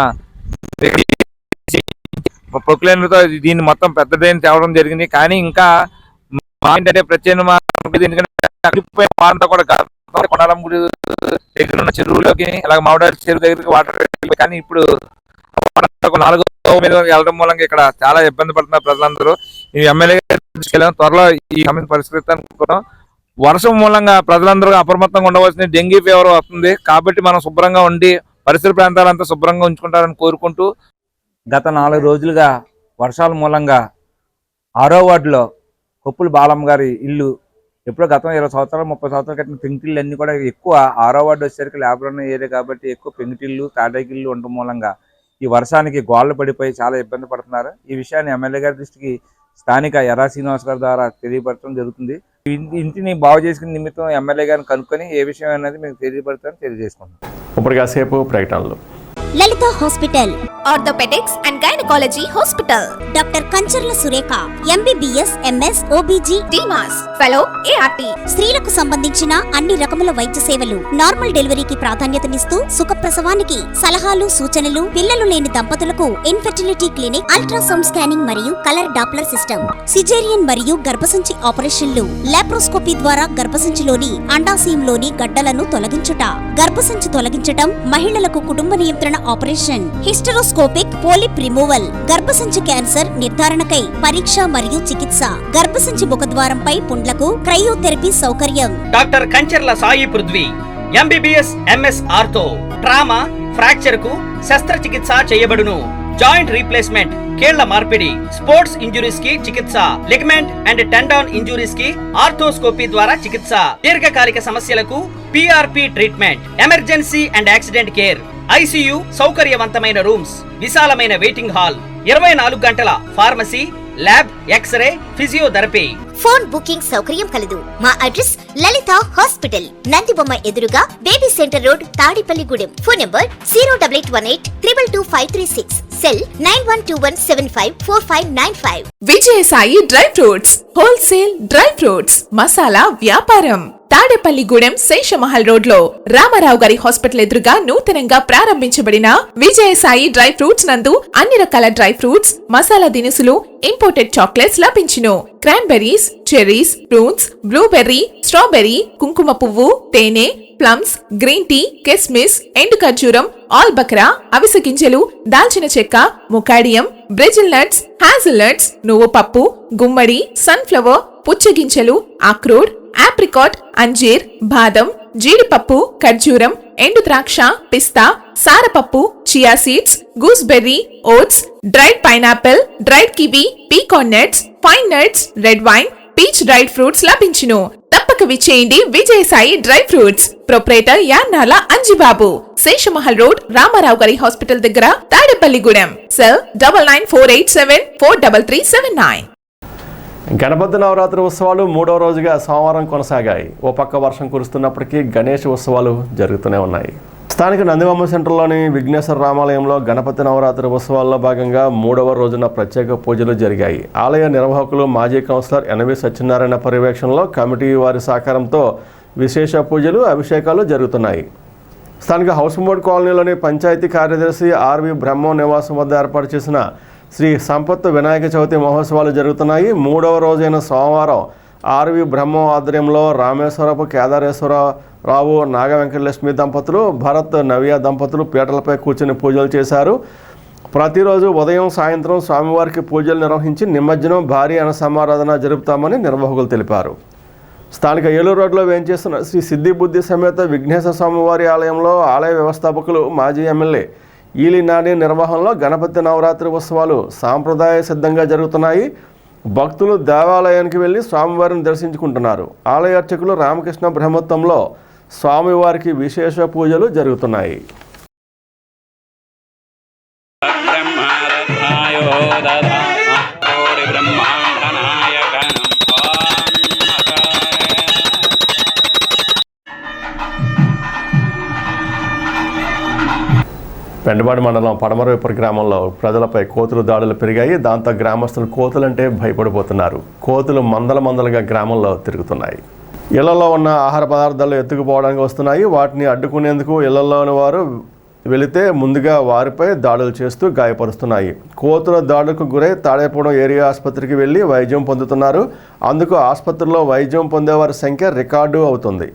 ప్రొక్లైనర్తో దీన్ని మొత్తం పెద్దదైన తేవడం జరిగింది. కానీ ఇంకా ఏంటంటే ప్రత్యేకంగా వారంతా కూడా కొండాలం గుడి దగ్గర ఉన్న చెరువులోకి అలాగే మామిడారి చెరువు దగ్గరికి వాటర్, కానీ ఇప్పుడు 4వ మీద వెళ్ళడం మూలంగా ఇక్కడ చాలా ఇబ్బంది పడుతున్నారు ప్రజలందరూ. ఈ ఎమ్మెల్యే తీసుకెళ్ళాం, త్వరలో ఈ సమస్య పరిష్కరిస్తానుకుంటున్నాం. వర్షం మూలంగా ప్రజలందరూ అప్రమత్తంగా ఉండవలసిన డెంగీ ఫీవర్ వస్తుంది కాబట్టి మనం శుభ్రంగా ఉండి పరిసర ప్రాంతాలంతా శుభ్రంగా ఉంచుకుంటారని కోరుకుంటూ, గత 4 రోజులుగా వర్షాల మూలంగా 6వ వార్డులో కొప్పుల బాలమ్మ గారి ఇల్లు ఎప్పుడో గతం 20 సంవత్సరాలు 30 సంవత్సరాల కట్టిన పెంకుటిల్లు అన్ని కూడా ఎక్కువ 6వ వార్డు వచ్చేసరికి లేబర్ ఉన్న ఏరియా కాబట్టి ఎక్కువ పెంకుటిల్లు తాటాకిల్లు ఉండటం మూలంగా ఈ వర్షానికి గోళ్లు పడిపోయి చాలా ఇబ్బంది పడుతున్నారు. ఈ విషయాన్ని ఎమ్మెల్యే గారి దృష్టికి స్థానిక ఎర్రా శ్రీనివాస్ గారి ద్వారా తెలియపరచడం జరుగుతుంది. ఇంటిని బాగు చేసుకునే నిమిత్తం ఎమ్మెల్యే గారిని కనుక్కొని ఏ విషయం అనేది మీకు తెలియపడతారని తెలియజేసుకుంటాం. ఇప్పుడు కాసేపు ప్రకటనలు. Lalitha hospital, orthopaedics and gynaecology hospital, doctor Kancharla Surekha, MBBS, MS, OBG, డీమాస్, ఫెలో, ఏఆర్టీ. స్త్రీలకు సంబంధించిన అన్ని రకముల వైద్య సేవలు, నార్మల్ డెలివరీకి ప్రాధాన్యతనిస్తూ సుఖప్రసవానికి సలహాలు, సూచనలు, పిల్లలు లేని దంపతులకు ఇన్ఫెర్టిలిటీ క్లినిక్, అల్ట్రాసౌండ్ స్కానింగ్ మరియు కలర్ డాప్లర్ సిస్టమ్, సిజేరియన్ మరియు గర్భసంచి ఆపరేషన్లు, లాప్రోస్కోపీ ద్వారా గర్భసంచిలోని అండాశయంలోని గడ్డలను తొలగించుట, గర్భసంచి తొలగించటం, మహిళలకు కుటుంబ నియంత్రణ ఆపరేషన్, హిస్టరోస్కోపిక్ పోలిప్ రిమూవల్, గర్భసంచి క్యాన్సర్ నిర్ధారణకై పరీక్ష మరియు చికిత్స, గర్భసంచి ముఖద్వారంపై పుండ్లకు క్రయోథెరపీ సౌకర్యం. Doctor Kancharla Sai Prithvi, MBBS, MS ortho, trauma, fracture కు శస్త్రచికిత్స చేయబడును. జాయింట్ రీప్లేస్మెంట్, కీళ్ల మార్పిడి, స్పోర్ట్స్ ఇంజురీస్ కి చికిత్స, లిగమెంట్ అండ్ టెండాన్ ఇంజురీస్ కి ఆర్థోస్కోపీ ద్వారా చికిత్స, దీర్ఘకాలిక సమస్యలకు PRP treatment, emergency and accident care, ICU సౌకర్యవంతమైన రూమ్స్, విశాలమైన వెయిటింగ్ హాల్, 24 గంటల pharmacy, lab, x ray, physiotherapy. Phone booking సౌకర్యం కలదు. మా అడ్రస్ లలిత హాస్పిటల్, నందిబొమ్మ ఎదురుగా, baby centre road, Tadepalligudem. Phone number 08818 222 cell 9121754595. Vijayasai dry fruits, wholesale dry fruits masala వ్యాపారం. తాడేపల్లిగూడెం శేషమహల్ రోడ్ లో రామారావు గారి హాస్పిటల్ ఎదురుగా నూతనంగా ప్రారంభించబడిన విజయసాయి డ్రై ఫ్రూట్స్ నందు అన్ని రకాల డ్రై ఫ్రూట్స్, మసాలా దినుసులు, ఇంపోర్టెడ్ చాక్లెట్స్ లభించును. Cranberries, cherries, fruits, blueberry, strawberry, కుంకుమ పువ్వు, తేనె, ప్లమ్స్, గ్రీన్ టీ, కిస్మిస్, ఎండు ఖర్జూరం, ఆల్బక్రా, అవిసె గింజలు, దాల్చిన చెక్క, ముకాడియం, బ్రెజిల్ నట్స్, హాజల్ నట్స్, నువ్వు పప్పు, గుమ్మడి, సన్ఫ్లవర్, పుచ్చగింజలు, అక్రోడ్, ఆప్రికాట్, అంజీర్, బాదం, జీడిపప్పు, ఖర్జూరం, ఎండు ద్రాక్ష, పిస్తా, సారపప్పు, chia seeds, gooseberry, oats, dried pineapple, dried kiwi, pecan nuts, pine nuts, red wine, peach dried fruits లభించును. తప్పక విచ్చేయండి Vijayasai dry fruits. Proprietor Yannala Anjibabu, Seshamahal road, Ramarao గారి హాస్పిటల్ దగ్గర, తాడేపల్లిగూడెం. సెల్ 9948743379. గణపతి నవరాత్రి ఉత్సవాలు 3వ రోజుగా సోమవారం కొనసాగాయి. ఓ పక్క వర్షం కురుస్తున్నప్పటికీ గణేష్ ఉత్సవాలు జరుగుతూనే ఉన్నాయి. స్థానిక నందిబొమ్మ సెంటర్లోని విఘ్నేశ్వర రామాలయంలో గణపతి నవరాత్రి ఉత్సవాల్లో భాగంగా 3వ రోజున ప్రత్యేక పూజలు జరిగాయి. ఆలయ నిర్వాహకులు మాజీ కౌన్సిలర్ ఎన్వి సత్యనారాయణ పర్యవేక్షణలో కమిటీ వారి సహకారంతో విశేష పూజలు, అభిషేకాలు జరుగుతున్నాయి. స్థానిక హౌస్ బోర్డ్ కాలనీలోని పంచాయతీ కార్యదర్శి ఆర్వి బ్రహ్మం నివాసం వద్ద ఏర్పాటు చేసిన శ్రీ సంపత్ వినాయక చవితి మహోత్సవాలు జరుగుతున్నాయి. 3వ రోజైన సోమవారం ఆర్వి బ్రహ్మం ఆధ్వర్యంలో రామేశ్వరపు కేదారేశ్వరరావు, నాగ వెంకటలక్ష్మి దంపతులు, భరత్ నవ్య దంపతులు పీటలపై కూర్చుని పూజలు చేశారు. ప్రతిరోజు ఉదయం, సాయంత్రం స్వామివారికి పూజలు నిర్వహించి నిమజ్జనం, భారీ అన్నసమారాధన జరుపుతామని నిర్వాహకులు తెలిపారు. స్థానిక ఏలూరు రోడ్లో వేంచేస్తున్న శ్రీ సిద్ధి బుద్ధి సమేత విఘ్నేశ్వర స్వామివారి ఆలయంలో ఆలయ వ్యవస్థాపకులు మాజీ ఎమ్మెల్యే ఈలి నాని నిర్వహణలో గణపతి నవరాత్రి ఉత్సవాలు సాంప్రదాయ సిద్ధంగా జరుగుతున్నాయి. భక్తులు దేవాలయానికి వెళ్లి స్వామివారిని దర్శించుకుంటున్నారు. ఆలయ అర్చకులు రామకృష్ణ బ్రహ్మత్వంలో స్వామివారికి విశేష పూజలు జరుగుతున్నాయి. పెండపాడు మండలం పడమరవైపు గ్రామంలో ప్రజలపై కోతులు దాడులు పెరిగాయి. దాంతో గ్రామస్తులు కోతులంటే భయపడిపోతున్నారు. కోతులు మందలుగా గ్రామంలో తిరుగుతున్నాయి. ఇళ్లలో ఉన్న ఆహార పదార్థాలు ఎత్తుకుపోవడానికి వస్తున్నాయి. వాటిని అడ్డుకునేందుకు ఇళ్లలోని వారు వెళితే ముందుగా వారిపై దాడులు చేస్తూ గాయపరుస్తున్నాయి. కోతుల దాడులకు గురై తాడేపూడెం ఏరియా ఆసుపత్రికి వెళ్లి వైద్యం పొందుతున్నారు. అందుకు ఆసుపత్రిలో వైద్యం పొందేవారి సంఖ్య రికార్డు అవుతుంది.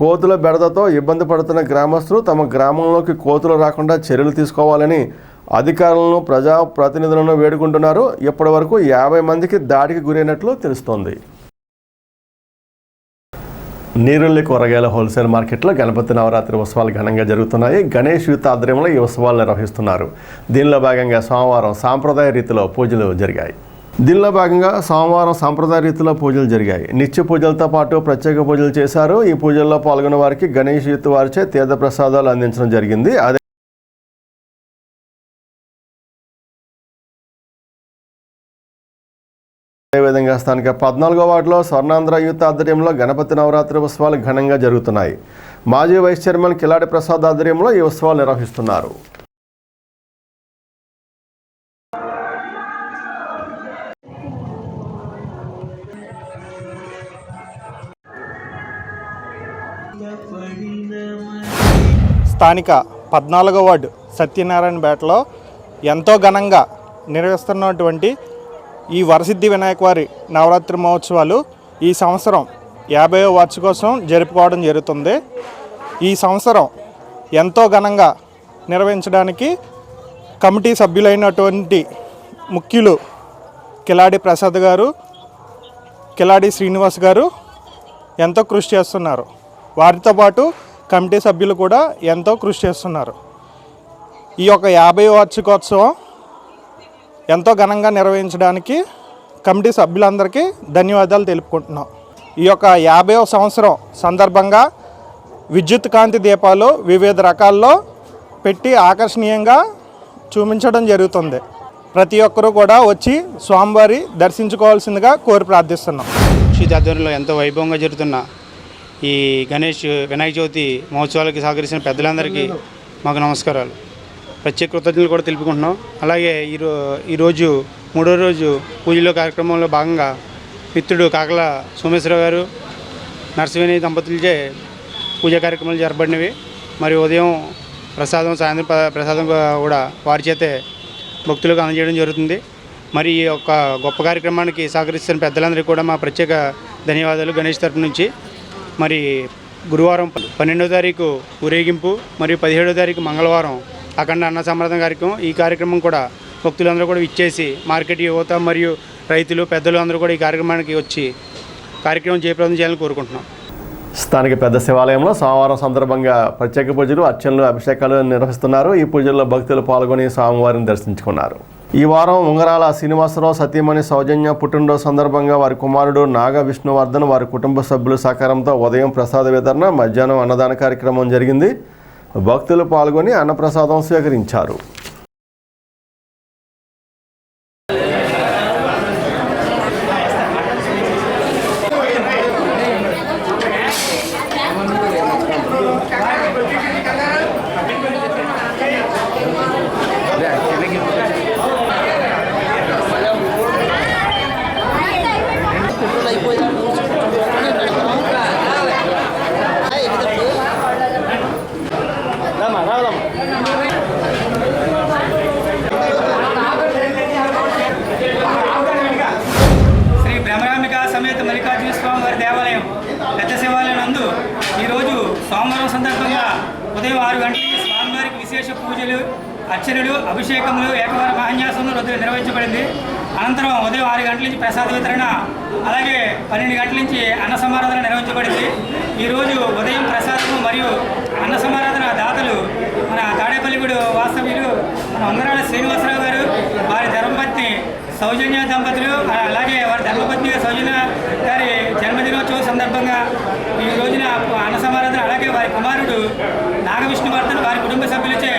కోతుల బెడదతో ఇబ్బంది పడుతున్న గ్రామస్తులు తమ గ్రామంలోకి కోతులు రాకుండా చర్యలు తీసుకోవాలని అధికారులను ప్రజాప్రతినిధులను వేడుకుంటున్నారు. ఇప్పటి వరకు 50 మందికి దాడికి గురైనట్లు తెలుస్తోంది. నీరుల్లి కూరగాయల హోల్సేల్ మార్కెట్లో గణపతి నవరాత్రి ఉత్సవాలు ఘనంగా జరుగుతున్నాయి. గణేష్ యూత్ ఆధ్వర్యంలో ఈ ఉత్సవాలు నిర్వహిస్తున్నారు. దీనిలో భాగంగా సోమవారం సాంప్రదాయ రీతిలో పూజలు జరిగాయి. నిత్య పూజలతో పాటు ప్రత్యేక పూజలు చేశారు. ఈ పూజల్లో పాల్గొన్న వారికి గణేష్ యూత్ వారిచే తీర్థ ప్రసాదాలు అందించడం జరిగింది. అదేవిధంగా స్థానిక 14వ వార్డులో స్వర్ణాంధ్ర యూత్ ఆధ్వర్యంలో గణపతి నవరాత్రి ఉత్సవాలు ఘనంగా జరుగుతున్నాయి. మాజీ వైస్ చైర్మన్ కిలాడి ప్రసాద్ ఆధ్వర్యంలో ఈ ఉత్సవాలు నిర్వహిస్తున్నారు. స్థానిక 14వ వార్డు సత్యనారాయణపేటలో ఎంతో ఘనంగా నిర్వహిస్తున్నటువంటి ఈ వరసిద్ధి వినాయక వారి నవరాత్రి మహోత్సవాలు ఈ సంవత్సరం 50వ వార్షికోత్సవం జరుపుకోవడం జరుగుతుంది. ఈ సంవత్సరం ఎంతో ఘనంగా నిర్వహించడానికి కమిటీ సభ్యులైనటువంటి ముఖ్యులు కిలాడి ప్రసాద్ గారు, కిలాడి శ్రీనివాస్ గారు ఎంతో కృషి చేస్తున్నారు. వారితో పాటు కమిటీ సభ్యులు కూడా ఎంతో కృషి చేస్తున్నారు. ఈ యొక్క 50వ వార్షికోత్సవం ఎంతో ఘనంగా నిర్వహించడానికి కమిటీ సభ్యులందరికీ ధన్యవాదాలు తెలుపుకుంటున్నాం. ఈ యొక్క 50వ సంవత్సరం సందర్భంగా విద్యుత్ కాంతి దీపాలు వివిధ రకాల్లో పెట్టి ఆకర్షణీయంగా చూపించడం జరుగుతుంది. ప్రతి ఒక్కరూ కూడా వచ్చి స్వామివారి దర్శించుకోవాల్సిందిగా కోరి ప్రార్థిస్తున్నాం. శ్రీ ఆధ్వర్యంలో ఎంతో వైభవంగా జరుగుతున్న ఈ గణేష్ వినాయక చవితి మహోత్సవాలకి సహకరించిన పెద్దలందరికీ మాకు నమస్కారాలు, ప్రత్యేక కృతజ్ఞతలు కూడా తెలుపుకుంటున్నాం. అలాగే ఈరోజు 3వ రోజు పూజలో కార్యక్రమంలో భాగంగా మిత్రుడు కాకల సోమేశ్వర గారు, నరసింహని దంపతులచే పూజా కార్యక్రమాలు జరపబడినవి. మరి ఉదయం ప్రసాదం, సాయంత్రం ప్రసాదం కూడా వారి చేతే భక్తులకు అందజేయడం జరుగుతుంది. మరి ఈ యొక్క గొప్ప కార్యక్రమానికి సహకరిస్తున్న పెద్దలందరికీ కూడా మా ప్రత్యేక ధన్యవాదాలు గణేష్ తరపు నుంచి. మరి గురువారం 12వ తారీఖు ఊరేగింపు మరియు 17వ తారీఖు మంగళవారం అఖండ అన్న సంబరాధన కార్యక్రమం. ఈ కార్యక్రమం కూడా భక్తులందరూ కూడా ఇచ్చేసి మార్కెట్ యువత మరియు రైతులు పెద్దలు అందరూ కూడా ఈ కార్యక్రమానికి వచ్చి కార్యక్రమం జయప్రదం చేయాలని కోరుకుంటున్నాం. స్థానిక పెద్ద శివాలయంలో సోమవారం సందర్భంగా ప్రత్యేక పూజలు, అర్చనలు, అభిషేకాలు నిర్వహిస్తున్నారు. ఈ పూజల్లో భక్తులు పాల్గొని స్వామివారిని దర్శించుకున్నారు. ఈ వారం ఉంగరాల శ్రీనివాసరావు సతీమణి సౌజన్య పుట్టినరోజు సందర్భంగా వారి కుమారుడు నాగ విష్ణువర్ధన్ వారి కుటుంబ సభ్యుల సహకారంతో ఉదయం ప్రసాద వితరణ, మధ్యాహ్నం అన్నదాన కార్యక్రమం జరిగింది. భక్తులు పాల్గొని అన్నప్రసాదం స్వీకరించారు. శ్రీ బ్రహ్మరాంబిక సమేత మల్లికార్జున స్వామి వారి దేవాలయం పెద్ద శివాలయం నందు ఈరోజు సోమవారం సందర్భంగా ఉదయం 6 గంటలకి స్వామివారికి విశేష పూజలు, అర్చనలు, అభిషేకములు, ఏకవార మహాన్యాసములు నిర్వహించబడింది. అనంతరం ఉదయం 6 గంటల నుంచి ప్రసాద వితరణ, అలాగే 12 గంటల నుంచి అన్న సమారాధన నిర్వహించబడింది. ఈరోజు ఉదయం ప్రసాదము మరియు అన్న సమారాధన దాతలు మన తాడేపల్లిగూడు వాస్తవ్యులు మన ఉంగరాల శ్రీనివాసరావు గారు, వారి ధర్మపత్ని సౌజన్య దంపతులు, అలాగే వారి ధర్మపత్ని సౌజన్య గారి జన్మదినోత్సవం సందర్భంగా ఈ రోజున అన్న సమారాధన, అలాగే వారి కుమారుడు నాగ విష్ణువర్ధన్ వారి కుటుంబ సభ్యులచే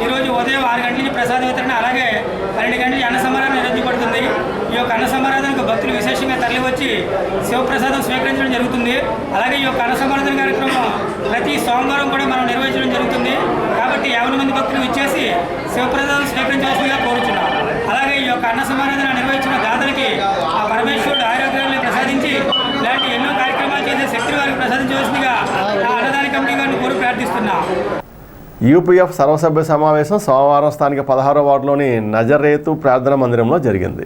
ఈరోజు ఉదయం 6 గంటల నుంచి ప్రసాద వితరణ, అలాగే 12 గంటల నుంచి అన్న సమారాధన నిర్వహించబడుతుంది. ఈ యొక్క అన్న సమారాధనకు భక్తులు విశేషంగా తరలివచ్చి శివప్రసాదం స్వీకరించడం జరుగుతుంది. అలాగే ఈ యొక్క అన్న సమారాధన కార్యక్రమం ప్రతి సోమవారం కూడా మనం నిర్వహించడం జరుగుతుంది. కాబట్టి 50 మంది భక్తులు ఇచ్చేసి శివప్రసాదం స్వీకరించవలసిందిగా కోరుచున్నాం. అలాగే ఈ యొక్క అన్న సమారాధన నిర్వహించిన దాతలకి ఆ పరమేశ్వరుడు ఆరోగ్యాన్ని ప్రసాదించి ఇలాంటి ఎన్నో కార్యక్రమాలు చేసే శక్తి వారికి యూపీఎఫ్ సర్వసభ్య సమావేశం సోమవారం స్థానిక 16వ వార్డులోని నజరేతు ప్రార్థనా మందిరంలో జరిగింది.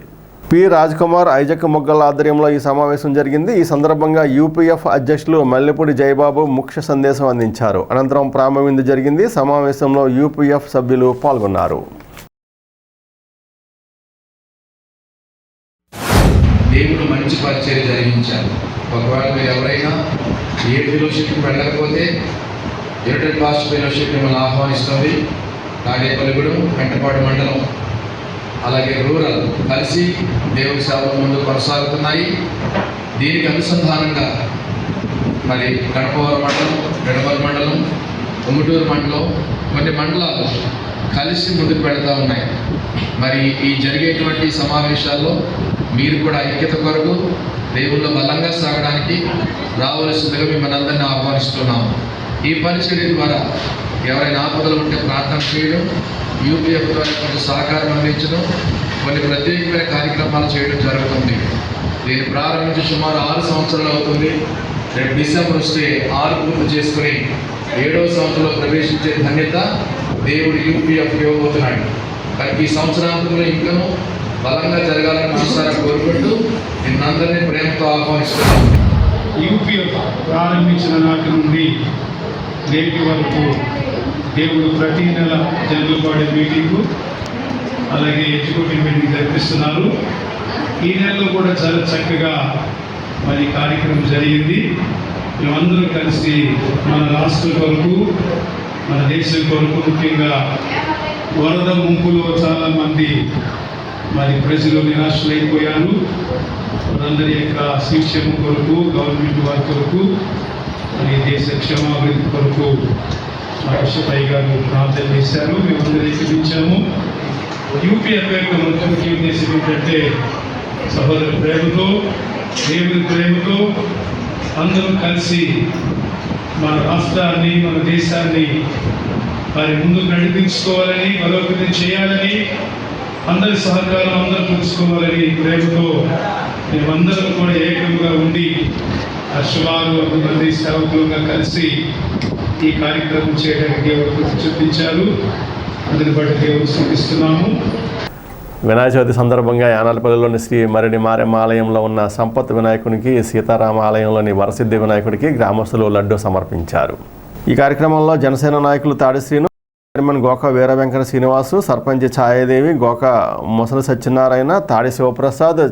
పి రాజ్కుమార్, ఐజక్ మొగ్గల ఆధ్వర్యంలో ఈ సమావేశం జరిగింది. ఈ సందర్భంగా యూపీఎఫ్ అధ్యక్షులు మల్లెపూడి జయబాబు ముఖ్య సందేశం అందించారు. అనంతరం ప్రారంభవిందు జరిగింది. సమావేశంలో యూపీఎఫ్ సభ్యులు పాల్గొన్నారు. దేవుడు మంచి పరిచర్య జరిగించారు. ఒకవేళ మీరు ఎవరైనా ఏ ఫెలోషిప్కి వెళ్ళకపోతే యునైటెడ్ కాస్ట్ ఫెలోషిప్ మిమ్మల్ని ఆహ్వానిస్తుంది. తాడేపల్లిగూడెం, పెంటపాడు మండలం అలాగే రూరల్ కలిసి దేవుని సేవల ముందు కొనసాగుతున్నాయి. దీనికి అనుసంధానంగా మరి గణపవరం మండలం, గడవర మండలం, ఉమ్మటూరు మండలం, కొన్ని మండలాలు కలిసి ముందుకు పెడతా ఉన్నాయి. మరి ఈ జరిగేటువంటి సమావేశాల్లో మీరు కూడా ఐక్యత కొరకు దేవుళ్ళ బలంగా సాగడానికి రావలసిందిగా మిమ్మల్ని అందరినీ ఆహ్వానిస్తున్నాము. ఈ పరిచర్య ద్వారా ఎవరైనా ఆపదలు ఉంటే ప్రార్థన చేయడం, యూపీఎఫ్ ద్వారా కొంచెం సహకారం అందించడం, కొన్ని ప్రత్యేకమైన కార్యక్రమాలు చేయడం జరుగుతుంది. దీన్ని ప్రారంభించి సుమారు 6 సంవత్సరాలు అవుతుంది. రేపు డిసెంబర్ వస్తే 6 పూర్తి చేసుకుని 7వ సంవత్సరంలో ప్రవేశించే ధన్యత దేవుడు యూపీఎఫ్ ఇవ్వబోతున్నాడు. కానీ ఈ సంవత్సరాంతంలో ఇంకనూ బలంగా జరగాలని మనసారా కోరుకుంటూ నిన్నందరినీ ప్రేమతో ఆహ్వానిస్తున్నాను. యూపీఎఫ్ ప్రారంభించిన నాటి నుండి నేటి వరకు దేవుడు ప్రతి నెల జరుగుబాడే మీటింగు అలాగే ఎగ్జిక్యూటివ్ మీటింగ్ జరిపిస్తున్నారు. ఈ నెలలో కూడా చాలా చక్కగా మరి కార్యక్రమం జరిగింది. మేమందరూ కలిసి మన రాష్ట్రం కొరకు, మన దేశం కొరకు, ముఖ్యంగా వరద ముంపులో చాలామంది మరి ప్రజలు నిరాశలైపోయారు. వారందరి యొక్క సంక్షేమం కొరకు, గవర్నమెంట్ వారి కొరకు, మరి దేశ క్షేమాభివృద్ధి కొరకు మహేశ్వరయ్య గారు ప్రార్థన చేశారు. మేమందరూ ఏకీపించాము. యూపీఎఫ్ యొక్క ముఖ్య ఉద్దేశం ఏంటంటే సహోదర ప్రేమతో, దేవుని ప్రేమతో అందరూ కలిసి మన రాష్ట్రాన్ని, మన దేశాన్ని మరి ముందుకు నడిపించుకోవాలని, బలోపేతం చేయాలని, అందరి సహకారం అందరూ తెలుసుకోవాలని ప్రేమతో మేమందరం కూడా ఏకంగా ఉండి సుమారు 100 మంది సేవకులుగా కలిసి ఈ కార్యక్రమం చేయడానికి దేవుడు చూపించారు. అందుని బట్టి దేవుడు స్థుతిస్తున్నాము. వినాయక చవితి సందర్భంగా యానాలపల్లిలోని శ్రీ మరిడి మారెమ్మ ఆలయంలో ఉన్న సంపత్ వినాయకునికి, సీతారామ ఆలయంలోని వరసిద్ధి వినాయకుడికి గ్రామస్తులు లడ్డూ సమర్పించారు. ఈ కార్యక్రమంలో జనసేన నాయకులు తాడి శ్రీను, చైర్మన్ గోక వీర వెంకట శ్రీనివాసు, సర్పంచ్ ఛాయాదేవి, గోక ముసలి సత్యనారాయణ, తాడి శివప్రసాద్,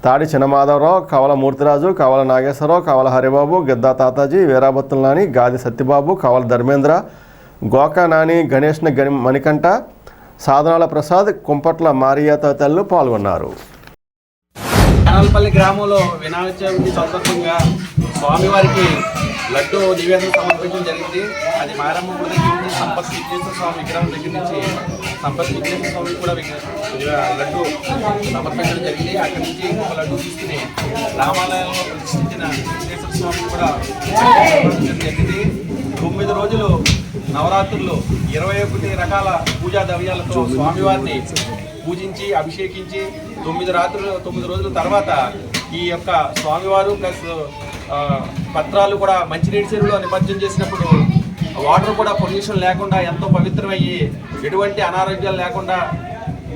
తాడి చిన్నమాధవరావు, కవల మూర్తిరాజు, కవల నాగేశ్వరరావు, కవల హరిబాబు, గిద్దా తాతాజీ, వీరాబత్తుల నాని, గాది సత్యబాబు, కవల ధర్మేంద్ర, గోక నాని, గణేష్ మణికంఠ, సాధనాల ప్రసాద్, కుంపట్ల మారియా తదితరులు పాల్గొన్నారు. యానాలపల్లి గ్రామంలో వినాయక చవితి సందర్భంగా స్వామివారికి లడ్డు నివేదన సమర్పించడం జరిగింది. అది మారమ్మ గుడి దగ్గర నుంచి సంపత్ విఘ్నేశ్వర స్వామి విగ్రహం దగ్గర నుంచి సంపత్ విఘ్నేశ్వర స్వామి కూడా లడ్డు సమర్పించడం జరిగింది. అక్కడి నుంచి ఒక లడ్డు తీసుకుని రామాలయంలో ప్రతిష్ఠించిన విఘ్నేశ్వర స్వామి కూడా సమర్పించడం జరిగింది. 9 రోజులు నవరాత్రులు 21 రకాల పూజా ద్రవ్యాలతో స్వామివారిని పూజించి అభిషేకించి 9 రోజుల తర్వాత ఈ యొక్క స్వామివారు ప్లస్ పత్రాలు కూడా మంచినీటి చెరువులో నిమజ్జనం చేసినప్పుడు వాటర్ కూడా పొల్యూషన్ లేకుండా ఎంతో పవిత్రమయ్యి ఎటువంటి అనారోగ్యాలు లేకుండా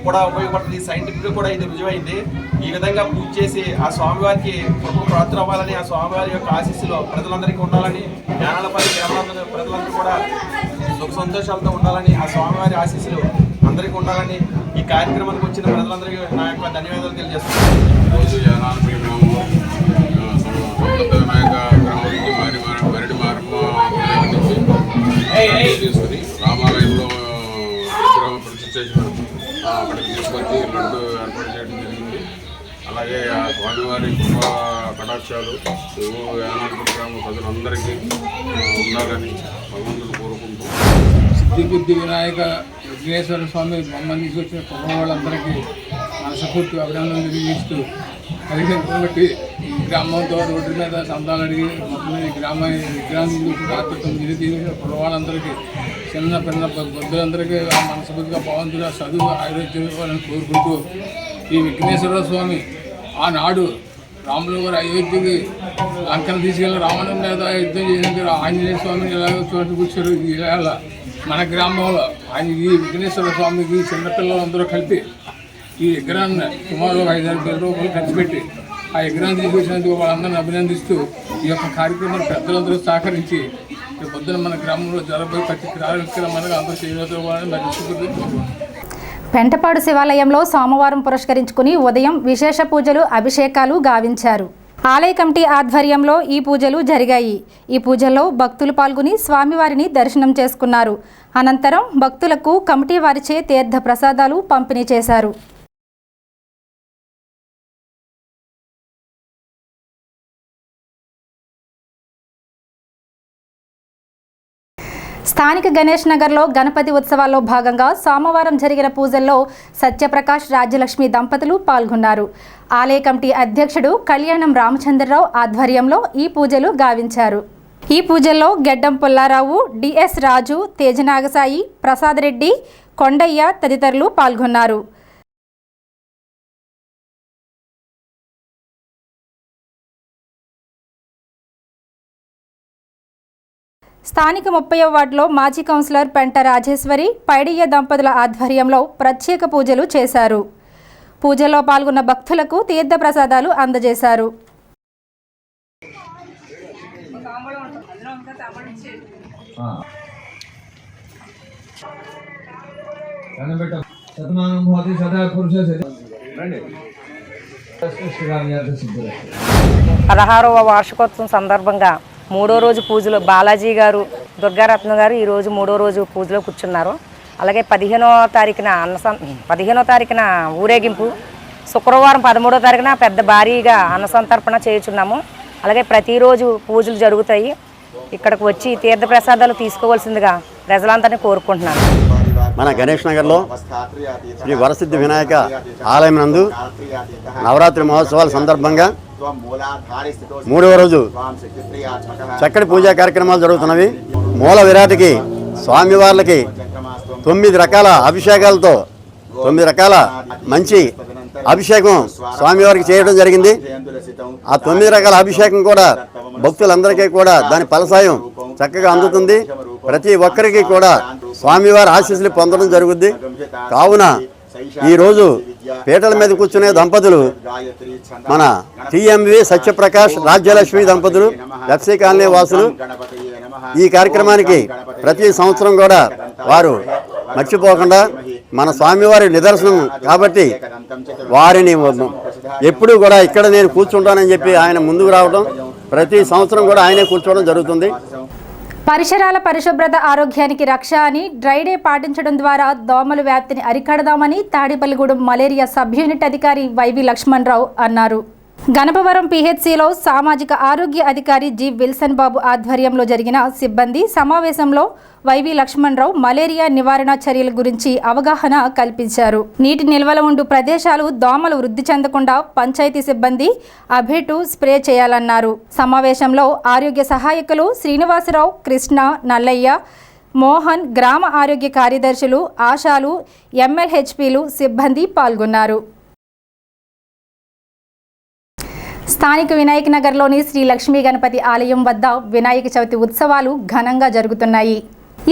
కూడా ఉపయోగపడుతుంది. సైంటిఫిక్గా కూడా ఇది రుజువైంది. ఈ విధంగా పూజ చేసి ఆ స్వామివారికి ప్రార్థన అవ్వాలని, ఆ స్వామివారి యొక్క ఆశీస్సులు ప్రజలందరికీ ఉండాలని, యానాలపల్లి గ్రామాలందరూ ప్రజలందరూ కూడా సుఖ సంతోషాలతో ఉండాలని, ఆ స్వామివారి ఆశీస్సులు అందరికీ ఉండాలని ఈ కార్యక్రమానికి వచ్చిన ప్రజలందరికీ నా యొక్క ధన్యవాదాలు తెలియజేస్తున్నాను. ఈరోజు యానాలపల్లి గ్రామంలో వినాయక గ్రామం నుంచి మరిడి మారమ్మ తీసుకుని రామాలయంలో విగ్రహం ప్రతిష్ఠ చేసిన అక్కడికి తీసుకొచ్చి లడ్డు ఏర్పాటు చేయడం జరిగింది. అలాగే ఆ స్వామివారి కృప కటాక్షాలు యానాలపల్లి గ్రామ ప్రజలందరికీ ఉండాలని భగవంతుడు కోరుకుంటూ సిద్ధిబుద్ధి వినాయక విఘ్నేశ్వర స్వామి బొమ్మను తీసుకొచ్చిన కుటుంబ వాళ్ళందరికీ మనస్ఫూర్తి అభినందనలు తెలియజేస్తూ పరిగణింపుని బట్టి ఈ గ్రామంతో రోడ్డు మీద సంతాలు అడిగి మొత్తం గ్రామ విగ్రహాన్ని రాత్రి 9 తీసిన కుటుంబాలందరికీ చిన్న పిన్న బుద్ధులందరికీ మనస్ఫూర్తిగా భగవంతుడు చదువు ఆరోగ్యం ఇవ్వాలని కోరుకుంటూ ఈ విఘ్నేశ్వర స్వామి ఆనాడు రాములు గారు అయోధ్యకి లంకను తీసుకెళ్ళి రావణం మీద యుద్ధం చేసిన ఆంజనేయ స్వామిని ఎలాగో చోటు కూర్చోరు. ఇలా మన గ్రామంలో ఆయన ఈ విఘ్నేశ్వర స్వామికి చిన్నపిల్లలందరూ కలిపి ఈ విగ్రహాన్ని సుమారు 5,000 రూపాయలు ఖర్చు పెట్టి ఆ విగ్రహాన్ని తీసుకొచ్చినందుకు వాళ్ళందరినీ అభినందిస్తూ ఈ యొక్క కార్యక్రమాన్ని పెద్దలందరూ సహకరించి పొద్దున మన గ్రామంలో జరగబోయే ప్రతి కార్యక్రమానికి అందరూ చేయవలసిన మరి పెంటపాడు శివాలయంలో సోమవారం పురస్కరించుకుని ఉదయం విశేష పూజలు అభిషేకాలు గావించారు. ఆలయ కమిటీ ఆధ్వర్యంలో ఈ పూజలు జరిగాయి. ఈ పూజల్లో భక్తులు పాల్గొని స్వామివారిని దర్శనం చేసుకున్నారు. అనంతరం భక్తులకు కమిటీ వారిచే తీర్థ ప్రసాదాలు పంపిణీ చేశారు. స్థానిక గణేష్ నగర్లో గణపతి ఉత్సవాల్లో భాగంగా సోమవారం జరిగిన పూజల్లో సత్యప్రకాష్ రాజ్యలక్ష్మి దంపతులు పాల్గొన్నారు. ఆలయ కమిటీ అధ్యక్షుడు కళ్యాణం రామచంద్రరావు ఆధ్వర్యంలో ఈ పూజలు గావించారు. ఈ పూజల్లో గెడ్డం పుల్లారావు, డిఎస్ రాజు, తేజనాగసాయి, ప్రసాద్ రెడ్డి, కొండయ్య తదితరులు పాల్గొన్నారు. స్థానిక 30వ వార్డులో మాజీ కౌన్సిలర్ పెంట రాజేశ్వరి, పైడియ్య దంపతుల ఆధ్వర్యంలో ప్రత్యేక పూజలు చేశారు. పూజల్లో పాల్గొన్న భక్తులకు తీర్థ ప్రసాదాలు అందజేశారు. పదహారవ వార్షికోత్సవం సందర్భంగా 3వ రోజు పూజలు బాలాజీ గారు, దుర్గారత్న గారు ఈరోజు 3వ రోజు పూజలో కూర్చున్నారు. అలాగే 15వ తారీఖున ఊరేగింపు, శుక్రవారం 13వ తారీఖున పెద్ద భారీగా అన్నసంతర్పణ చేయుచున్నాము. అలాగే ప్రతిరోజు పూజలు జరుగుతాయి. ఇక్కడికి వచ్చి తీర్థప్రసాదాలు తీసుకోవాల్సిందిగా ప్రజలందరినీ కోరుకుంటున్నాను. మన గణేష్ నగర్లో శ్రీ వరసిద్ధి వినాయక ఆలయం నందు నవరాత్రి మహోత్సవాల సందర్భంగా 3వ రోజు చక్కటి పూజా కార్యక్రమాలు జరుగుతున్నవి. మూల విరాటికి స్వామివార్లకి 9 రకాల అభిషేకాలతో 9 రకాల మంచి అభిషేకం స్వామివారికి చేయడం జరిగింది. ఆ 9 రకాల అభిషేకం కూడా భక్తులందరికీ కూడా దాని ఫలసాయం చక్కగా అందుతుంది. ప్రతి ఒక్కరికి కూడా స్వామివారి ఆశీస్సులు పొందడం జరుగుద్ది. కావున ఈరోజు పీటల మీద కూర్చునే దంపతులు మన టీఎంవి సత్యప్రకాష్ రాజ్యలక్ష్మి దంపతులు, లక్ష్మీ కాలనీ వాసులు. ఈ కార్యక్రమానికి ప్రతి సంవత్సరం కూడా వారు మర్చిపోకుండా మన స్వామివారి నిదర్శనం కాబట్టి వారిని ఎప్పుడూ కూడా ఇక్కడ నేను కూర్చుంటానని చెప్పి ఆయన ముందుకు రావడం, ప్రతి సంవత్సరం కూడా ఆయనే కూర్చోవడం జరుగుతుంది. పరిసరాల పరిశుభ్రత ఆరోగ్యానికి రక్ష అని డ్రై డే పాటించడం ద్వారా దోమల వ్యాప్తిని అరికడదామని తాడేపల్లిగూడెం మలేరియా సబ్ యూనిట్ అధికారి వైవి లక్ష్మణరావు అన్నారు. గణపవరం పిహెచ్సిలో సామాజిక ఆరోగ్య అధికారి జి విల్సన్ బాబు ఆధ్వర్యంలో జరిగిన సిబ్బంది సమావేశంలో వైవి లక్ష్మణరావు మలేరియా నివారణ చర్యల గురించి అవగాహన కల్పించారు. నీటి నిల్వల ఉండు ప్రదేశాలు దోమలు వృద్ధి చెందకుండా పంచాయతీ సిబ్బంది అబేటు స్ప్రే చేయాలన్నారు. సమావేశంలో ఆరోగ్య సహాయకులు శ్రీనివాసరావు, కృష్ణ, నల్లయ్య, మోహన్, గ్రామ ఆరోగ్య కార్యదర్శులు, ఆశాలు, ఎంఎల్హెచ్పీలు సిబ్బంది పాల్గొన్నారు. స్థానిక వినాయక నగర్లోని శ్రీ లక్ష్మీ గణపతి ఆలయం వద్ద వినాయక చవితి ఉత్సవాలు ఘనంగా జరుగుతున్నాయి.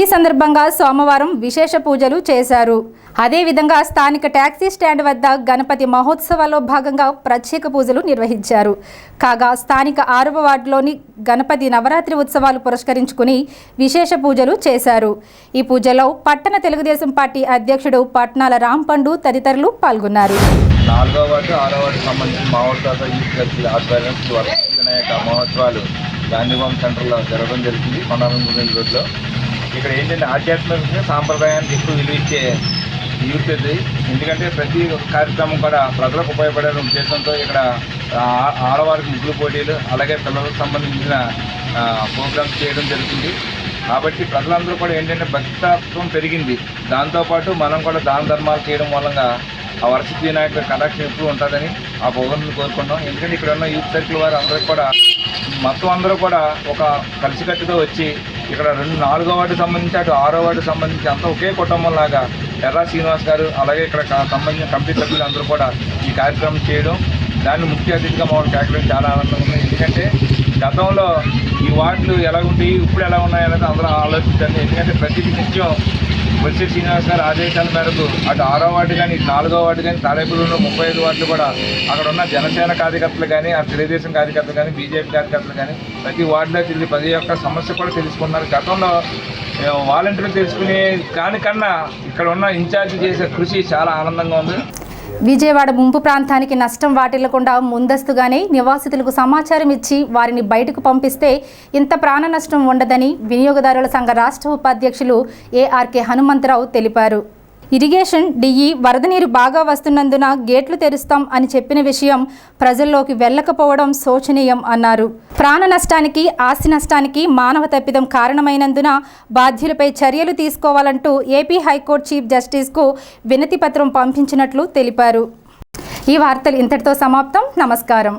ఈ సందర్భంగా సోమవారం విశేష పూజలు చేశారు. అదేవిధంగా స్థానిక ట్యాక్సీ స్టాండ్ వద్ద గణపతి మహోత్సవాల్లో భాగంగా ప్రత్యేక పూజలు నిర్వహించారు. కాగా స్థానిక 6వ వార్డులోని గణపతి నవరాత్రి ఉత్సవాలు పురస్కరించుకుని విశేష పూజలు చేశారు. ఈ పూజలో పట్టణ తెలుగుదేశం పార్టీ అధ్యక్షుడు పట్నాల రాంపండు తదితరులు పాల్గొన్నారు. 4వ వార్డు 6వ వార్డు సంబంధించిన మావోత్సవ యూత్ చర్చిల ఆధ్వర్యంలో వరసిద్ధి వినాయక మహోత్సవాలు గాంధీభవన్ సెంటర్లో జరగడం జరిగింది. కొండాలంగూడెం రోడ్లో. ఇక్కడ ఏంటంటే ఆధ్యాత్మిక సాంప్రదాయానికి ఎక్కువ విలువ ఇచ్చే యూత్ ఇది. ఎందుకంటే ప్రతి కార్యక్రమం కూడా ప్రజలకు ఉపయోగపడే ఉద్దేశంతో ఇక్కడ ఆడవారికి ముగ్గులు పోటీలు, అలాగే పిల్లలకు సంబంధించిన ప్రోగ్రామ్స్ చేయడం జరుగుతుంది. కాబట్టి ప్రజలందరూ కూడా ఏంటంటే భక్తిత్వం పెరిగింది. దాంతోపాటు మనం కూడా దాన ధర్మాలు చేయడం మూలంగా ఆ వరసిద్ధి వినాయకుడి కటాక్షం ఎప్పుడు ఉంటుందని ఆ భగవంతుని కోరుకున్నాం. ఎందుకంటే ఇక్కడ ఉన్న యూత్ సర్కిల్ వారు అందరూ కూడా మొత్తం అందరూ కూడా ఒక కలిసికట్టుగా వచ్చి ఇక్కడ 4వ వార్డు సంబంధించి అటు 6వ వార్డు సంబంధించి అంతా ఒకే కుటుంబం లాగా ఎర్రా శ్రీనివాస్ గారు, అలాగే ఇక్కడ సంబంధించిన కమిటీ సభ్యులు అందరూ కూడా ఈ కార్యక్రమం చేయడం దాన్ని ముఖ్య అతిథిగా మమ్మల్ని కేకడం చాలా ఆనందంగా ఉంది. ఎందుకంటే గతంలో ఈ వార్డులు ఎలా ఉంటాయి, ఇప్పుడు ఎలా ఉన్నాయనేది అందరూ ఆలోచించండి. ఎందుకంటే ప్రతి నిత్యం బొత్స శ్రీనివాస్ గారి ఆదేశాల మేరకు అటు 6వ వార్డు కానీ, ఇటు 4వ వార్డు కానీ, తాడేపల్లిలో 35 వార్డులు కూడా అక్కడ ఉన్న జనసేన కార్యకర్తలు కానీ, ఆ తెలుగుదేశం కార్యకర్తలు కానీ, బీజేపీ కార్యకర్తలు కానీ ప్రతి వార్డులో తిరిగి ప్రతి ఒక్క సమస్య కూడా తెలుసుకున్నారు. గతంలో వాలంటీర్లు తెలుసుకునే దానికన్నా ఇక్కడ ఉన్న ఇన్ఛార్జి చేసే కృషి చాలా ఆనందంగా ఉంది. విజయవాడ ముంపు ప్రాంతానికి నష్టం వాటిల్లకుండా ముందస్తుగానే నివాసితులకు సమాచారం ఇచ్చి వారిని బయటకు పంపిస్తే ఇంత ప్రాణ నష్టం ఉండదని వినియోగదారుల సంఘ రాష్ట్ర ఉపాధ్యక్షులు ఏఆర్కే హనుమంతరావు తెలిపారు. ఇరిగేషన్ డిఈ వరద నీరు బాగా వస్తున్నందున గేట్లు తెరుస్తాం అని చెప్పిన విషయం ప్రజల్లోకి వెళ్ళకపోవడం శోచనీయం అన్నారు. ప్రాణ నష్టానికి, ఆస్తి నష్టానికి మానవ తప్పిదం కారణమైనందున బాధ్యులపై చర్యలు తీసుకోవాలంటూ ఏపీ హైకోర్టు చీఫ్ జస్టిస్కు వినతి పత్రం పంపించినట్లు తెలిపారు. ఈ వార్తలు ఇంతటితో సమాప్తం. నమస్కారం.